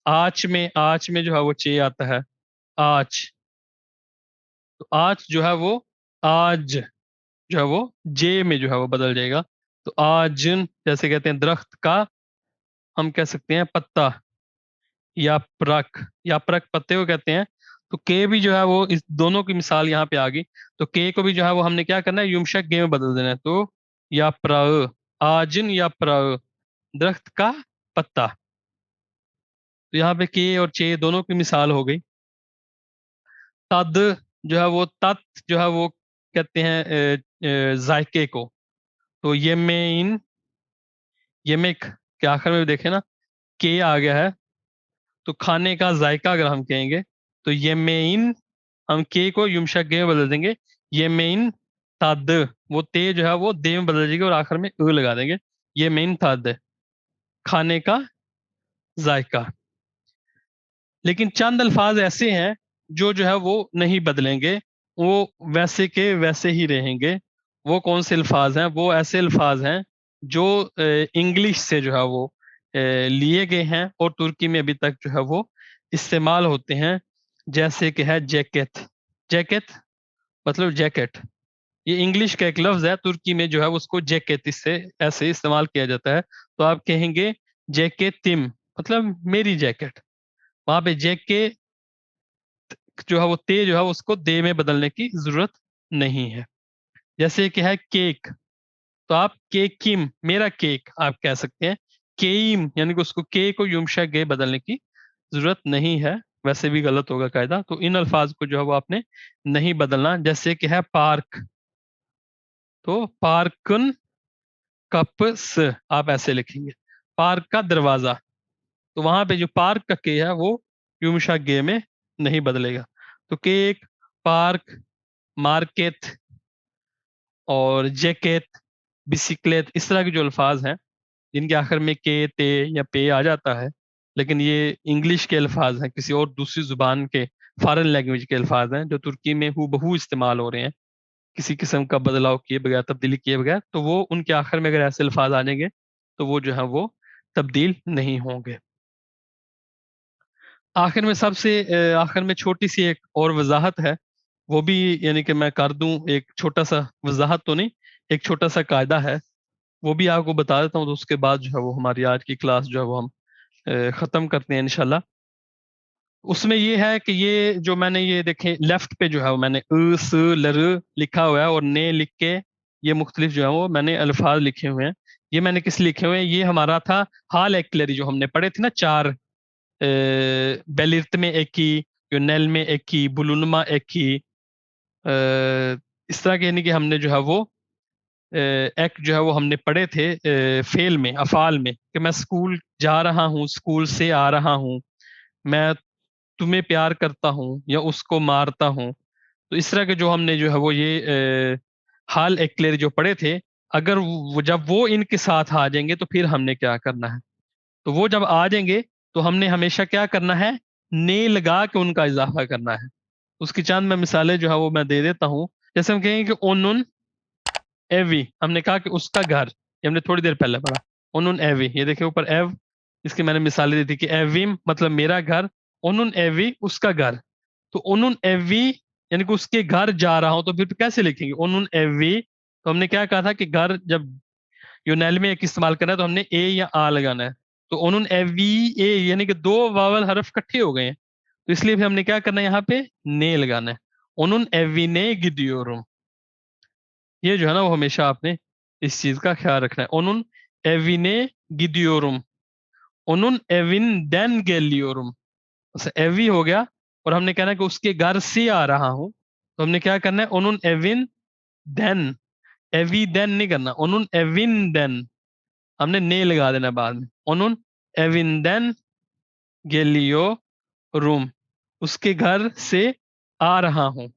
آچ میں جو ہے وہ چے آتا ہے، آچ، تو آج جو ہے وہ آج جو ہے وہ جے میں جو ہے وہ بدل جائے گا، تو آجن جیسے کہتے ہیں درخت کا، ہم کہہ سکتے ہیں پتا، یا پرک پتے کو کہتے ہیں، تو کے بھی جو ہے وہ اس دونوں کی مثال یہاں پہ آ گئی، تو کے کو بھی جو ہے وہ ہم نے کیا کرنا ہے یمشک گے میں بدل دینا ہے، تو یا پرا، آجن یا پرا درخت کا پتا، تو یہاں پہ کے اور چے دونوں کی مثال ہو گئی۔ تد جو ہے وہ تت جو ہے وہ کہتے ہیں ذائقے کو، تو یمین یمک کے آخر میں دیکھیں نا کے آ گیا ہے، تو کھانے کا ذائقہ اگر ہم کہیں گے تو یمین ہم کے کو یمشک گے میں بدل دیں گے، یمین تد وہ تے جو ہے وہ دے میں بدل جائے گی اور آخر میں لگا دیں گے، یمین تد کھانے کا ذائقہ۔ لیکن چند الفاظ ایسے ہیں جو ہے وہ نہیں بدلیں گے، وہ ویسے کے ویسے ہی رہیں گے۔ وہ کون سے الفاظ ہیں؟ وہ ایسے الفاظ ہیں جو انگلش سے جو ہے وہ لیے گئے ہیں اور ترکی میں ابھی تک جو ہے وہ استعمال ہوتے ہیں، جیسے کہ ہے جیکٹ، جیکٹ مطلب جیکٹ، یہ انگلش کا ایک لفظ ہے، ترکی میں جو ہے اس کو جیکٹ اس سے ایسے استعمال کیا جاتا ہے، تو آپ کہیں گے جیکٹم مطلب میری جیکٹ، وہاں پہ جے کے جو ہے وہ تے جو ہے اس کو دے میں بدلنے کی ضرورت نہیں ہے۔ جیسے کہ ہے کیک، تو آپ کیکم میرا کیک آپ کہہ سکتے ہیں، کیم یعنی کہ اس کو کے کو یمشا گے بدلنے کی ضرورت نہیں ہے، ویسے بھی غلط ہوگا قاعدہ، تو ان الفاظ کو جو ہے وہ آپ نے نہیں بدلنا۔ جیسے کہ ہے پارک، تو پارکن کپ س آپ ایسے لکھیں گے، پارک کا دروازہ، تو وہاں پہ جو پارک کا کے ہے وہ یومشا گے میں نہیں بدلے گا، تو کیک، پارک، مارکیٹ اور جیکٹ، بسکلیٹ، اس طرح کے جو الفاظ ہیں جن کے آخر میں کے تے یا پے آ جاتا ہے، لیکن یہ انگلش کے الفاظ ہیں، کسی اور دوسری زبان کے فارن لینگویج کے الفاظ ہیں جو ترکی میں ہو بہو استعمال ہو رہے ہیں، کسی قسم کا بدلاؤ کیے بغیر، تبدیلی کیے بغیر، تو وہ ان کے آخر میں اگر ایسے الفاظ آ جائیں گے تو وہ جو ہے وہ تبدیل نہیں ہوں گے۔ آخر میں سب سے آخر میں چھوٹی سی ایک اور وضاحت ہے، وہ بھی یعنی کہ میں کر دوں، ایک چھوٹا سا وضاحت تو نہیں، ایک چھوٹا سا قاعدہ ہے، وہ بھی آپ کو بتا دیتا ہوں، تو اس کے بعد جو ہے وہ ہماری آج کی کلاس جو ہے وہ ہم ختم کرتے ہیں انشاءاللہ۔ اس میں یہ ہے کہ یہ جو میں نے یہ دیکھیں لیفٹ پہ جو ہے وہ میں نے س لر لکھا ہوا ہے اور نے لکھ کے یہ مختلف جو ہے وہ میں نے الفاظ لکھے ہوئے ہیں، یہ میں نے کس لکھے ہوئے ہیں، یہ ہمارا تھا حال ایکلری جو ہم نے پڑھے تھے نا، 4 بیلرت میں ایک ہی، نیل میں ایک ہی، بلونما ایک ہی، اس طرح کے یعنی کہ ہم نے جو ہے وہ ایک جو ہے وہ ہم نے پڑھے تھے فعل میں، افعال میں، کہ میں اسکول جا رہا ہوں، اسکول سے آ رہا ہوں، میں تمہیں پیار کرتا ہوں یا اس کو مارتا ہوں، تو اس طرح کے جو ہم نے جو ہے وہ یہ حال ایکلیری جو پڑھے تھے، اگر جب وہ ان کے ساتھ آ جائیں گے تو پھر ہم نے کیا کرنا ہے؟ تو وہ جب آ جائیں گے تو ہم نے ہمیشہ کیا کرنا ہے؟ نے لگا کے ان کا اضافہ کرنا ہے. اس کی چند میں مثالیں جو ہے وہ میں دے دیتا ہوں. جیسے ہم کہیں گے کہ اونن ایوی، ہم نے کہا کہ اس کا گھر، یہ ہم نے تھوڑی دیر پہلے پڑھا. اونن ایوی، یہ دیکھیں اوپر ایو، اس کی میں نے مثالیں دی تھی کہ ایویم مطلب میرا گھر، اونن ایوی اس کا گھر. تو اونن ایوی یعنی کہ اس کے گھر جا رہا ہوں، تو پھر کیسے لکھیں گے؟ اونن ایوی. تو ہم نے کیا کہا تھا کہ گھر جب یونیل میں ایک استعمال کرنا ہے تو ہم نے اے یا آ لگانا ہے. تو اونن ایوی اے یعنی کہ دو واول حرف کٹھے ہو گئے ہیں، تو اس لیے بھی ہم نے کیا کرنا ہے یہاں پہ؟ نے لگانا ہے. اونن ایوی نے گیڈیورم. یہ جو ہے نا وہ ہمیشہ آپ نے اس چیز کا خیال رکھنا ہے. اونن ایوینے گیڈیورم، اونن ایوین دین گیلیورم. ایوی ہو گیا اور ہم نے کہنا ہے کہ اس کے گھر سے آ رہا ہوں، تو ہم نے کیا کرنا ہے؟ اونن ایوین دین، ایوی دین نہیں کرنا، اونن ایوین دین ہم نے لگا دینا بعد میں. اونن ایوین دین گیلیو روم، اس کے گھر سے آ رہا ہوں.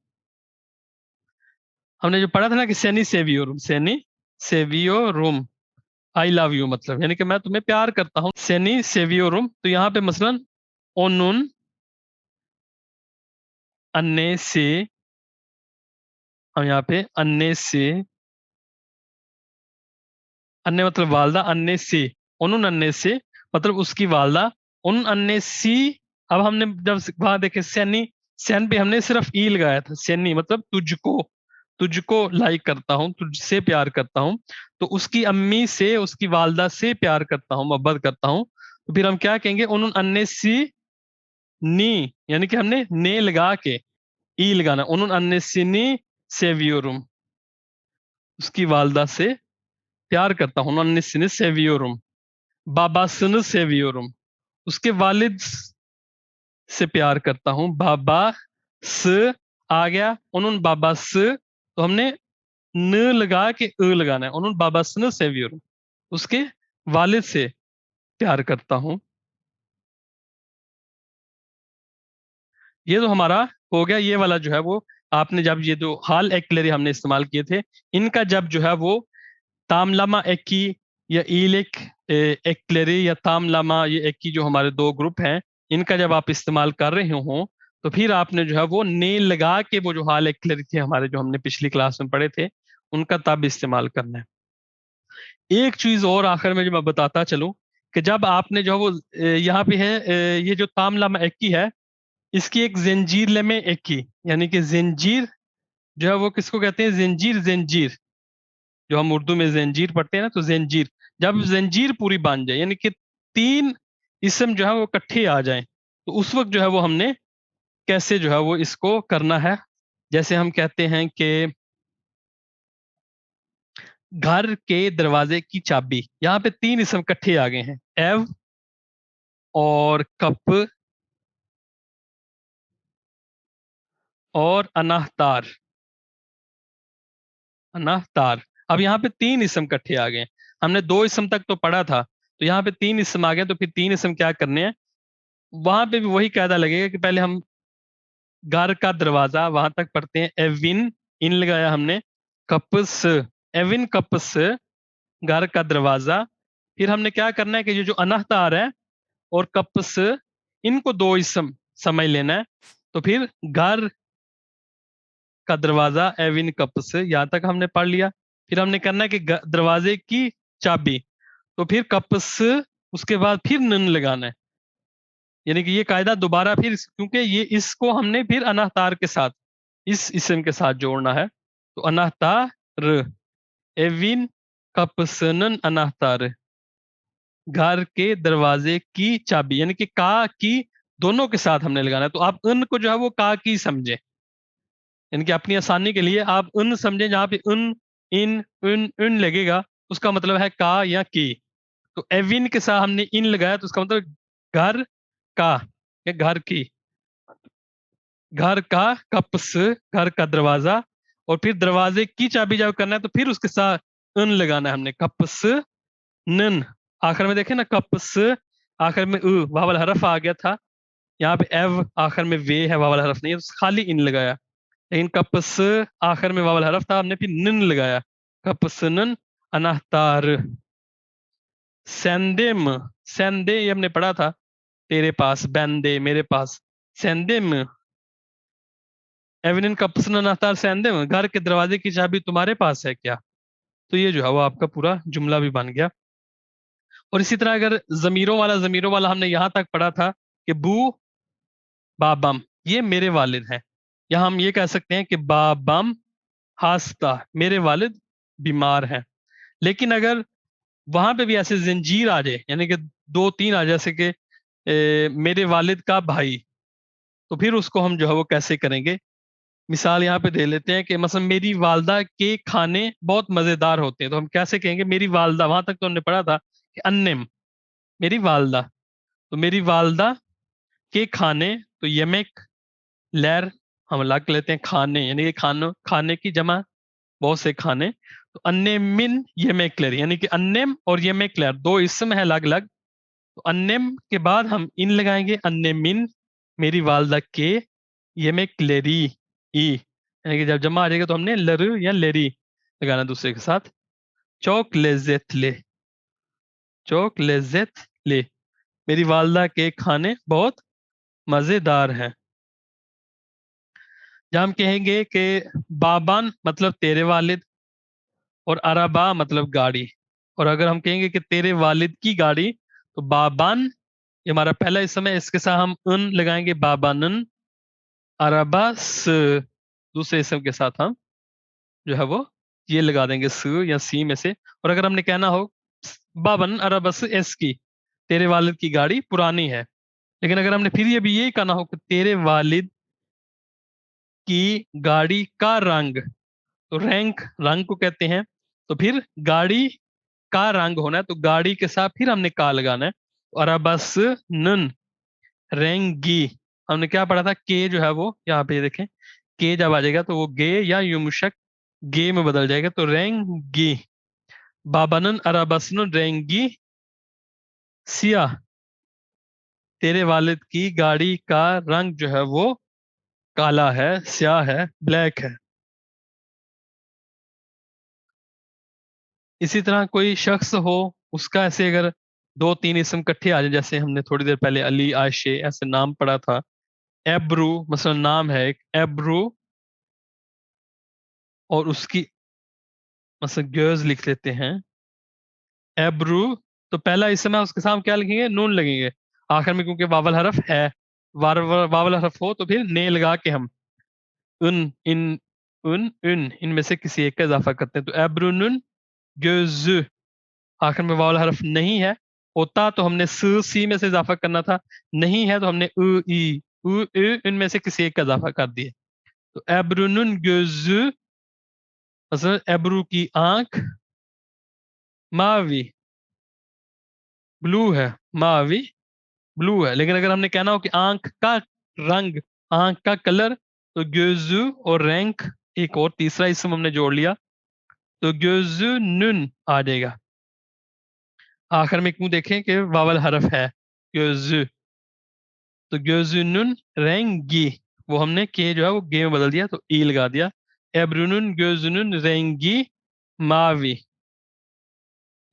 ہم نے جو پڑھا تھا نا کہ سینی سیویو روم، سینی سیویو روم، آئی لو یو مطلب یعنی کہ میں تمہیں پیار کرتا ہوں. سینی سیویو روم. تو یہاں پہ مثلا اونن انے سے، ہم یہاں پہ انے سے، انے مطلب والدہ، انے سے، اونن انے سے مطلب اس کی والدہ، ان انے سی. اب ہم نے جب وہاں دیکھے سینی، سین پہ ہم نے صرف ای لگایا تھا. سینی مطلب تجھ کو، تجھ کو لائک کرتا ہوں، تجھ سے پیار کرتا ہوں. تو اس کی امی سے، اس کی والدہ سے پیار کرتا ہوں، محبت کرتا ہوں. تو پھر ہم کیا کہیں گے؟ انہوں انے سی نی، یعنی کہ ہم نے لگا کے ای لگانا. انہوں انے سی نی سیویورم، اس کی والدہ سے پیار کرتا ہوں. انے سی نی سیویورم. بابا سن سیویورم، اس کے والد سے پیار کرتا ہوں. بابا س آ گیا، انہوں بابا س، تو ہم نے ن لگا کے ا لگانا ہے. انہوں بابا سن سیویورم، اس کے والد سے پیار کرتا ہوں. یہ تو ہمارا ہو گیا. یہ والا جو ہے وہ آپ نے جب یہ دو حال ایکلری ہم نے استعمال کیے تھے، ان کا جب جو ہے وہ تاملما ایکی یا ایلک ایکلری یا تاملما یہ ایکی جو ہمارے دو گروپ ہیں، ان کا جب آپ استعمال کر رہے ہوں تو پھر آپ نے جو ہے وہ نے لگا کے وہ جو حال ایکلری تھے ہمارے جو ہم نے پچھلی کلاس میں پڑھے تھے ان کا تب استعمال کرنا ہے. ایک چیز اور آخر میں جو میں بتاتا چلوں کہ جب آپ نے جو ہے وہ یہاں پہ ہے یہ جو تاملما ایکی ہے، اس کی ایک زنجیر لمے ایکی، یعنی کہ زنجیر جو ہے وہ کس کو کہتے ہیں؟ زنجیر. زنجیر جو ہم اردو میں زنجیر پڑھتے ہیں نا، تو زنجیر جب زنجیر پوری بن جائے یعنی کہ تین اسم جو ہے وہ کٹھے آ جائیں، تو اس وقت جو ہے وہ ہم نے کیسے جو ہے وہ اس کو کرنا ہے. جیسے ہم کہتے ہیں کہ گھر کے دروازے کی چابی، یہاں پہ تین اسم کٹھے آ گئے ہیں، ایو اور کپ اور اناہتار. اناہتار. اب یہاں پہ تین اسم کٹھے آ گئے ہیں. ہم نے دو اسم تک تو پڑھا تھا، تو یہاں پہ تین اسم آ گئے، تو پھر تین اسم کیا کرنے ہیں؟ وہاں پہ بھی وہی قاعدہ لگے گا کہ پہلے ہم گھر کا دروازہ وہاں تک پڑھتے ہیں، ایون ان لگایا ہم نے، کپس ایون کپس گھر کا دروازہ. پھر ہم نے کیا کرنا ہے کہ یہ جو اناہتار ہے اور کپس ان کو دو اسم سمجھ لینا ہے. تو پھر گھر کا دروازہ ایون کپس یہاں تک ہم نے پڑھ لیا. پھر ہم نے کرنا ہے کہ دروازے کی چابی، تو پھر کپس اس کے بعد پھر نن لگانا ہے. یعنی کہ یہ قاعدہ دوبارہ پھر کیونکہ یہ اس کو ہم نے پھر اناہتار کے ساتھ اس اسم کے ساتھ جوڑنا ہے. تو اناہتار ایون کپسنن اناہتار، گھر کے دروازے کی چابی، یعنی کہ کا کی دونوں کے ساتھ ہم نے لگانا ہے. تو آپ ان کو جو ہے وہ کا کی سمجھیں، یعنی کہ اپنی آسانی کے لیے آپ ان سمجھیں، جہاں پہ ان لگے گا اس کا مطلب ہے کا یا کی. تو ایون کے ساتھ ہم نے ان لگایا تو اس کا مطلب گھر کا یا گھر کی، گھر کا کپس گھر کا دروازہ، اور پھر دروازے کی چابی جب کرنا ہے تو پھر اس کے ساتھ ان لگانا ہے ہم نے، کپس نن. آخر میں دیکھیں نا کپس آخر میں واول حرف آ گیا تھا، یہاں پہ ایو آخر میں وے ہے، واول حرف نہیں ہے، خالی ان لگایا. لیکن کپس آخر میں واول حرف تھا، ہم نے پھر نن لگایا، کپس نن انہتار. سیندم، سیندے یہ ہم نے پڑھا تھا، تیرے پاس، بیندے میرے پاس، سیندم ایونن کپسن انہتار سیندم، گھر کے دروازے کی چابی تمہارے پاس ہے کیا. تو یہ جو ہے وہ آپ کا پورا جملہ بھی بن گیا. اور اسی طرح اگر ضمیروں والا ہم نے یہاں تک پڑھا تھا کہ بو بابم یہ میرے والد ہیں. یہاں ہم یہ کہہ سکتے ہیں کہ بابم ہاستا میرے والد بیمار ہیں. لیکن اگر وہاں پہ بھی ایسے زنجیر آ جائے، یعنی کہ 2-3 آ جیسے کہ میرے والد کا بھائی، تو پھر اس کو ہم جو ہے وہ کیسے کریں گے. مثال یہاں پہ دے لیتے ہیں کہ مثلا میری والدہ کے کھانے بہت مزیدار ہوتے ہیں، تو ہم کیسے کہیں گے میری والدہ. وہاں تک تو ہم نے پڑھا تھا کہ انم میری والدہ، تو میری والدہ کے کھانے، تو یمک لیر ہم لگ لیتے ہیں کھانے، یعنی کہ کھانے کی جمع بہت سے کھانے. تو انم من یمک لیر، یعنی کہ انم اور یمک لیر 2 اسم ہے الگ الگ. تو انم کے بعد ہم ان لگائیں گے، انم من میری والدہ کے، یمک لیری ای، یعنی کہ جب جمع آ جائے گا تو ہم نے لر یا لیری لگانا دوسرے کے ساتھ. چوک لذت لے، چوک لذت لے میری والدہ کے کھانے بہت مزیدار ہیں. جہاں ہم کہیں گے کہ بابان مطلب تیرے والد، اور عربا مطلب گاڑی. اور اگر ہم کہیں گے کہ تیرے والد کی گاڑی، تو بابان یہ ہمارا پہلا اسم ہے، اس کے ساتھ ہم ان لگائیں گے بابانن. عربا س دوسرے اسم کے ساتھ ہم جو ہے وہ یہ لگا دیں گے س یا سی میں سے. اور اگر ہم نے کہنا ہو بابن عربس ایس کی، تیرے والد کی گاڑی پرانی ہے. لیکن اگر ہم نے پھر یہ بھی یہی کہنا ہو کہ تیرے والد کی گاڑی کا رنگ، تو رنگ کو کہتے ہیں، تو پھر گاڑی کا رنگ ہونا ہے، تو گاڑی کے ساتھ پھر ہم نے کا لگانا ہے. اور بس نن رنگی ہم نے کیا پڑھا تھا، کے جو ہے وہ یہاں پہ دیکھیں، کے جب آ جائے گا تو وہ گے یا یمشک گے میں بدل جائے گا، تو رنگی. بابنن عربسن رنگی سیاہ، تیرے والد کی گاڑی کا رنگ جو ہے وہ کالا ہے، سیاہ ہے، بلیک ہے. اسی طرح کوئی شخص ہو، اس کا ایسے اگر 2-3 اسم کٹھے آ جائیں، جیسے ہم نے تھوڑی دیر پہلے علی، عائشے ایسے نام پڑھا تھا. ایبرو مثلا نام ہے ایک ایبرو، اور اس کی مثلا گیوز لکھ لیتے ہیں ایبرو، تو پہلا اسم ہے، اس کے ساتھ ہم کیا لکھیں گے، نون لگیں گے آخر میں، کیونکہ واول حرف ہے. واول حرف ہو تو پھر نے لگا کے ہم ان میں سے کسی ایک کا اضافہ کرتے ہیں. تو ایبرونن گیوز، آخر میں واول حرف نہیں ہے، ہوتا تو ہم نے سی میں سے اضافہ کرنا تھا، نہیں ہے تو ہم نے ان میں سے کسی ایک کا اضافہ کر دیا. تو ایبرونن گیوز مثلا ایبرو کی آنکھ ماوی بلو ہے، ماوی بلو ہے. لیکن اگر ہم نے کہنا ہو کہ آنکھ کا رنگ، آنکھ کا کلر، تو گیوزو اور رینک ایک اور تیسرا اسم ہم نے جوڑ لیا، تو گیوزو نن آ جائے گا. آخر میں کیوں دیکھیں کہ واول حرف ہے گیوزو، تو گیوزو نن رینگی وہ ہم نے کے جو ہے وہ گے میں بدل دیا، تو ای لگا دیا. ایبرونن گیوزنن رینگی ماوی،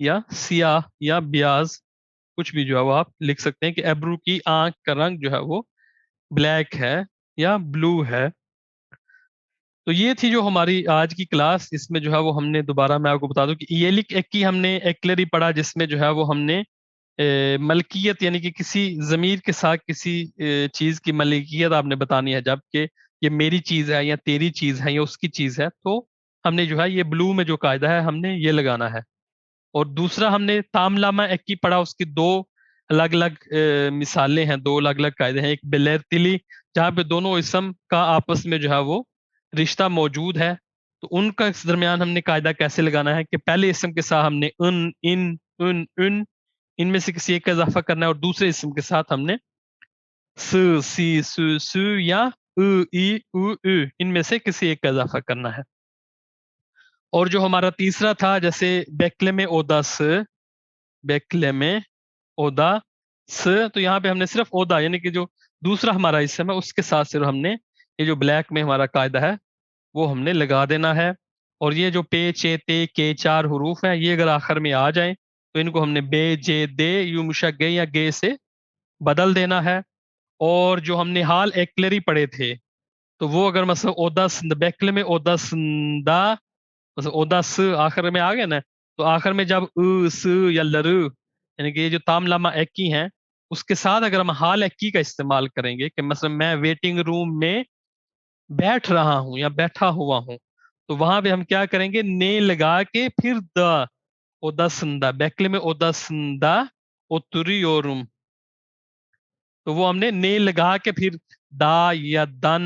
یا سیاہ یا بیاز کچھ بھی جو ہے وہ آپ لکھ سکتے ہیں کہ ایبرو کی آنکھ کا رنگ جو ہے وہ بلیک ہے یا بلو ہے. تو یہ تھی جو ہماری آج کی کلاس. اس میں جو ہے وہ ہم نے دوبارہ میں آپ کو بتا دوں کہ ایلک ایک کی ہم نے ایکلری پڑھا، جس میں جو ہے وہ ہم نے ملکیت یعنی کہ کسی ضمیر کے ساتھ کسی چیز کی ملکیت آپ نے بتانی ہے، جبکہ یہ میری چیز ہے یا تیری چیز ہے یا اس کی چیز ہے، تو ہم نے جو ہے یہ بلو میں جو قاعدہ ہے ہم نے یہ لگانا ہے. اور دوسرا ہم نے تام لامہ ایک کی پڑھا، اس کی 2 الگ الگ مثالیں ہیں، 2 الگ الگ قاعدے ہیں. ایک بلیر تلی جہاں پہ دونوں اسم کا آپس میں جو ہے وہ رشتہ موجود ہے، تو ان کا اس درمیان ہم نے قاعدہ کیسے لگانا ہے کہ پہلے اسم کے ساتھ ہم نے ان میں سے کسی ایک کا اضافہ کرنا ہے، اور دوسرے اسم کے ساتھ ہم نے س سی سو یا ای ان میں سے کسی ایک کا اضافہ کرنا ہے. اور جو ہمارا تیسرا تھا، جیسے بیکلے میں اودا س، بیکلے میں اودا س، تو یہاں پہ ہم نے صرف اودا یعنی کہ جو دوسرا ہمارا اسم ہے اس کے ساتھ صرف ہم نے یہ جو بلیک میں ہمارا قاعدہ ہے وہ ہم نے لگا دینا ہے. اور یہ جو پے چے تے کے 4 حروف ہیں یہ اگر آخر میں آ جائیں تو ان کو ہم نے بے جے دے یو مشگے یا گے سے بدل دینا ہے. اور جو ہم نے حال ایکلری پڑھے تھے تو وہ اگر مثلا اودا بیکل میں اودا سندا مثلا اودا س آخر میں آ گیا نا تو آخر میں جب س یا لر یعنی کہ یہ جو تام لامہ ایکی ہیں اس کے ساتھ اگر ہم حال ایکی کا استعمال کریں گے کہ مثلا میں ویٹنگ روم میں بیٹھ رہا ہوں یا بیٹھا ہوا ہوں تو وہاں پہ ہم کیا کریں گے نے لگا کے پھر دا اودا سندا بیکل میں اودا سندا اوتریورم تو وہ ہم نے لگا کے پھر دا یا دن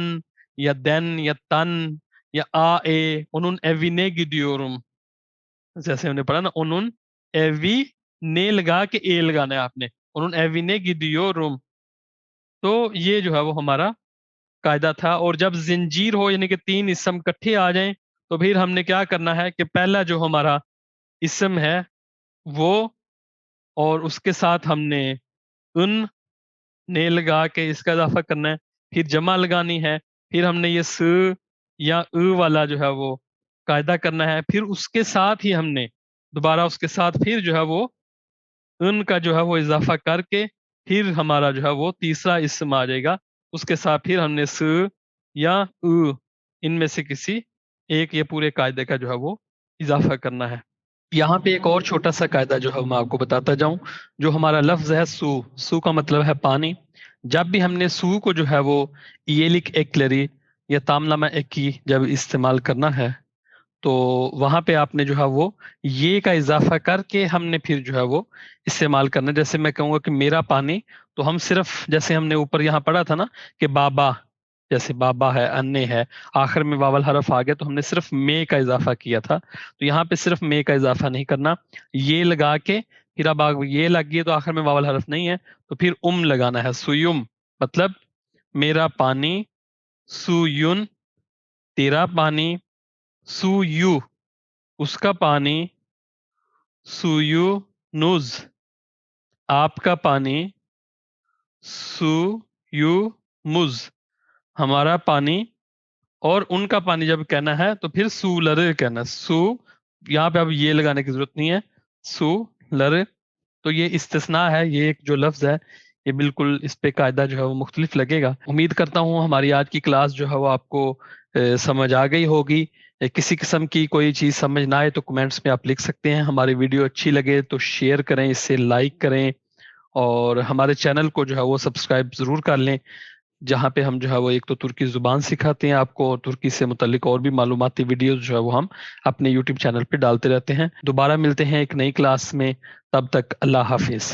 یا دن یا تن یا آ اے انون ایوینے گیڈیورم جیسے ہم نے پڑھا نا انون ایوی نے لگا کے اے لگانا ہے آپ نے انون ایوینے گیڈیورم. تو یہ جو ہے وہ ہمارا قاعدہ تھا. اور جب زنجیر ہو یعنی کہ 3 اسم کٹھے آ جائیں تو پھر ہم نے کیا کرنا ہے کہ پہلا جو ہمارا اسم ہے وہ اور اس کے ساتھ ہم نے ان نے لگا کے اس کا اضافہ کرنا ہے پھر جمع لگانی ہے پھر ہم نے یہ س یا والا جو ہے وہ قاعدہ کرنا ہے پھر اس کے ساتھ ہی ہم نے دوبارہ اس کے ساتھ پھر جو ہے وہ ان کا جو ہے وہ اضافہ کر کے پھر ہمارا جو ہے وہ تیسرا اسم آ جائے گا اس کے ساتھ پھر ہم نے س یا ان میں سے کسی ایک یہ پورے قاعدے کا جو ہے وہ اضافہ کرنا ہے. یہاں پہ ایک اور چھوٹا سا قاعدہ جو ہے میں آپ کو بتاتا جاؤں. جو ہمارا لفظ ہے سو کا مطلب ہے پانی. جب بھی ہم نے سو کو جو ہے وہ ایلک ایکلری یا تاملامہ ایکی جب استعمال کرنا ہے تو وہاں پہ آپ نے جو ہے وہ یہ کا اضافہ کر کے ہم نے پھر جو ہے وہ استعمال کرنا. جیسے میں کہوں گا کہ میرا پانی تو ہم صرف جیسے ہم نے اوپر یہاں پڑھا تھا نا کہ بابا جیسے بابا ہے انے ہے آخر میں واول حرف آ گیا تو ہم نے صرف میں کا اضافہ کیا تھا. تو یہاں پہ صرف میں کا اضافہ نہیں کرنا یہ لگا کے پھر اب یہ لگ گئی تو آخر میں واول حرف نہیں ہے تو پھر لگانا ہے سویم مطلب میرا پانی سویون تیرا پانی سویو اس کا پانی سویو نوز آپ کا پانی سویو مز ہمارا پانی. اور ان کا پانی جب کہنا ہے تو پھر سو لر کہنا سو یہاں پہ اب یہ لگانے کی ضرورت نہیں ہے سو لر. تو یہ استثناء ہے یہ ایک جو لفظ ہے یہ بالکل اس پہ قاعدہ جو ہے وہ مختلف لگے گا. امید کرتا ہوں ہماری آج کی کلاس جو ہے وہ آپ کو سمجھ آ گئی ہوگی. کسی قسم کی کوئی چیز سمجھ نہ آئے تو کمنٹس میں آپ لکھ سکتے ہیں. ہماری ویڈیو اچھی لگے تو شیئر کریں اس سے لائک کریں اور ہمارے چینل کو جو ہے وہ سبسکرائب ضرور کر لیں جہاں پہ ہم جو ہے وہ ایک تو ترکی زبان سکھاتے ہیں آپ کو اور ترکی سے متعلق اور بھی معلوماتی ویڈیوز جو ہے وہ ہم اپنے یوٹیوب چینل پہ ڈالتے رہتے ہیں. دوبارہ ملتے ہیں ایک نئی کلاس میں تب تک اللہ حافظ.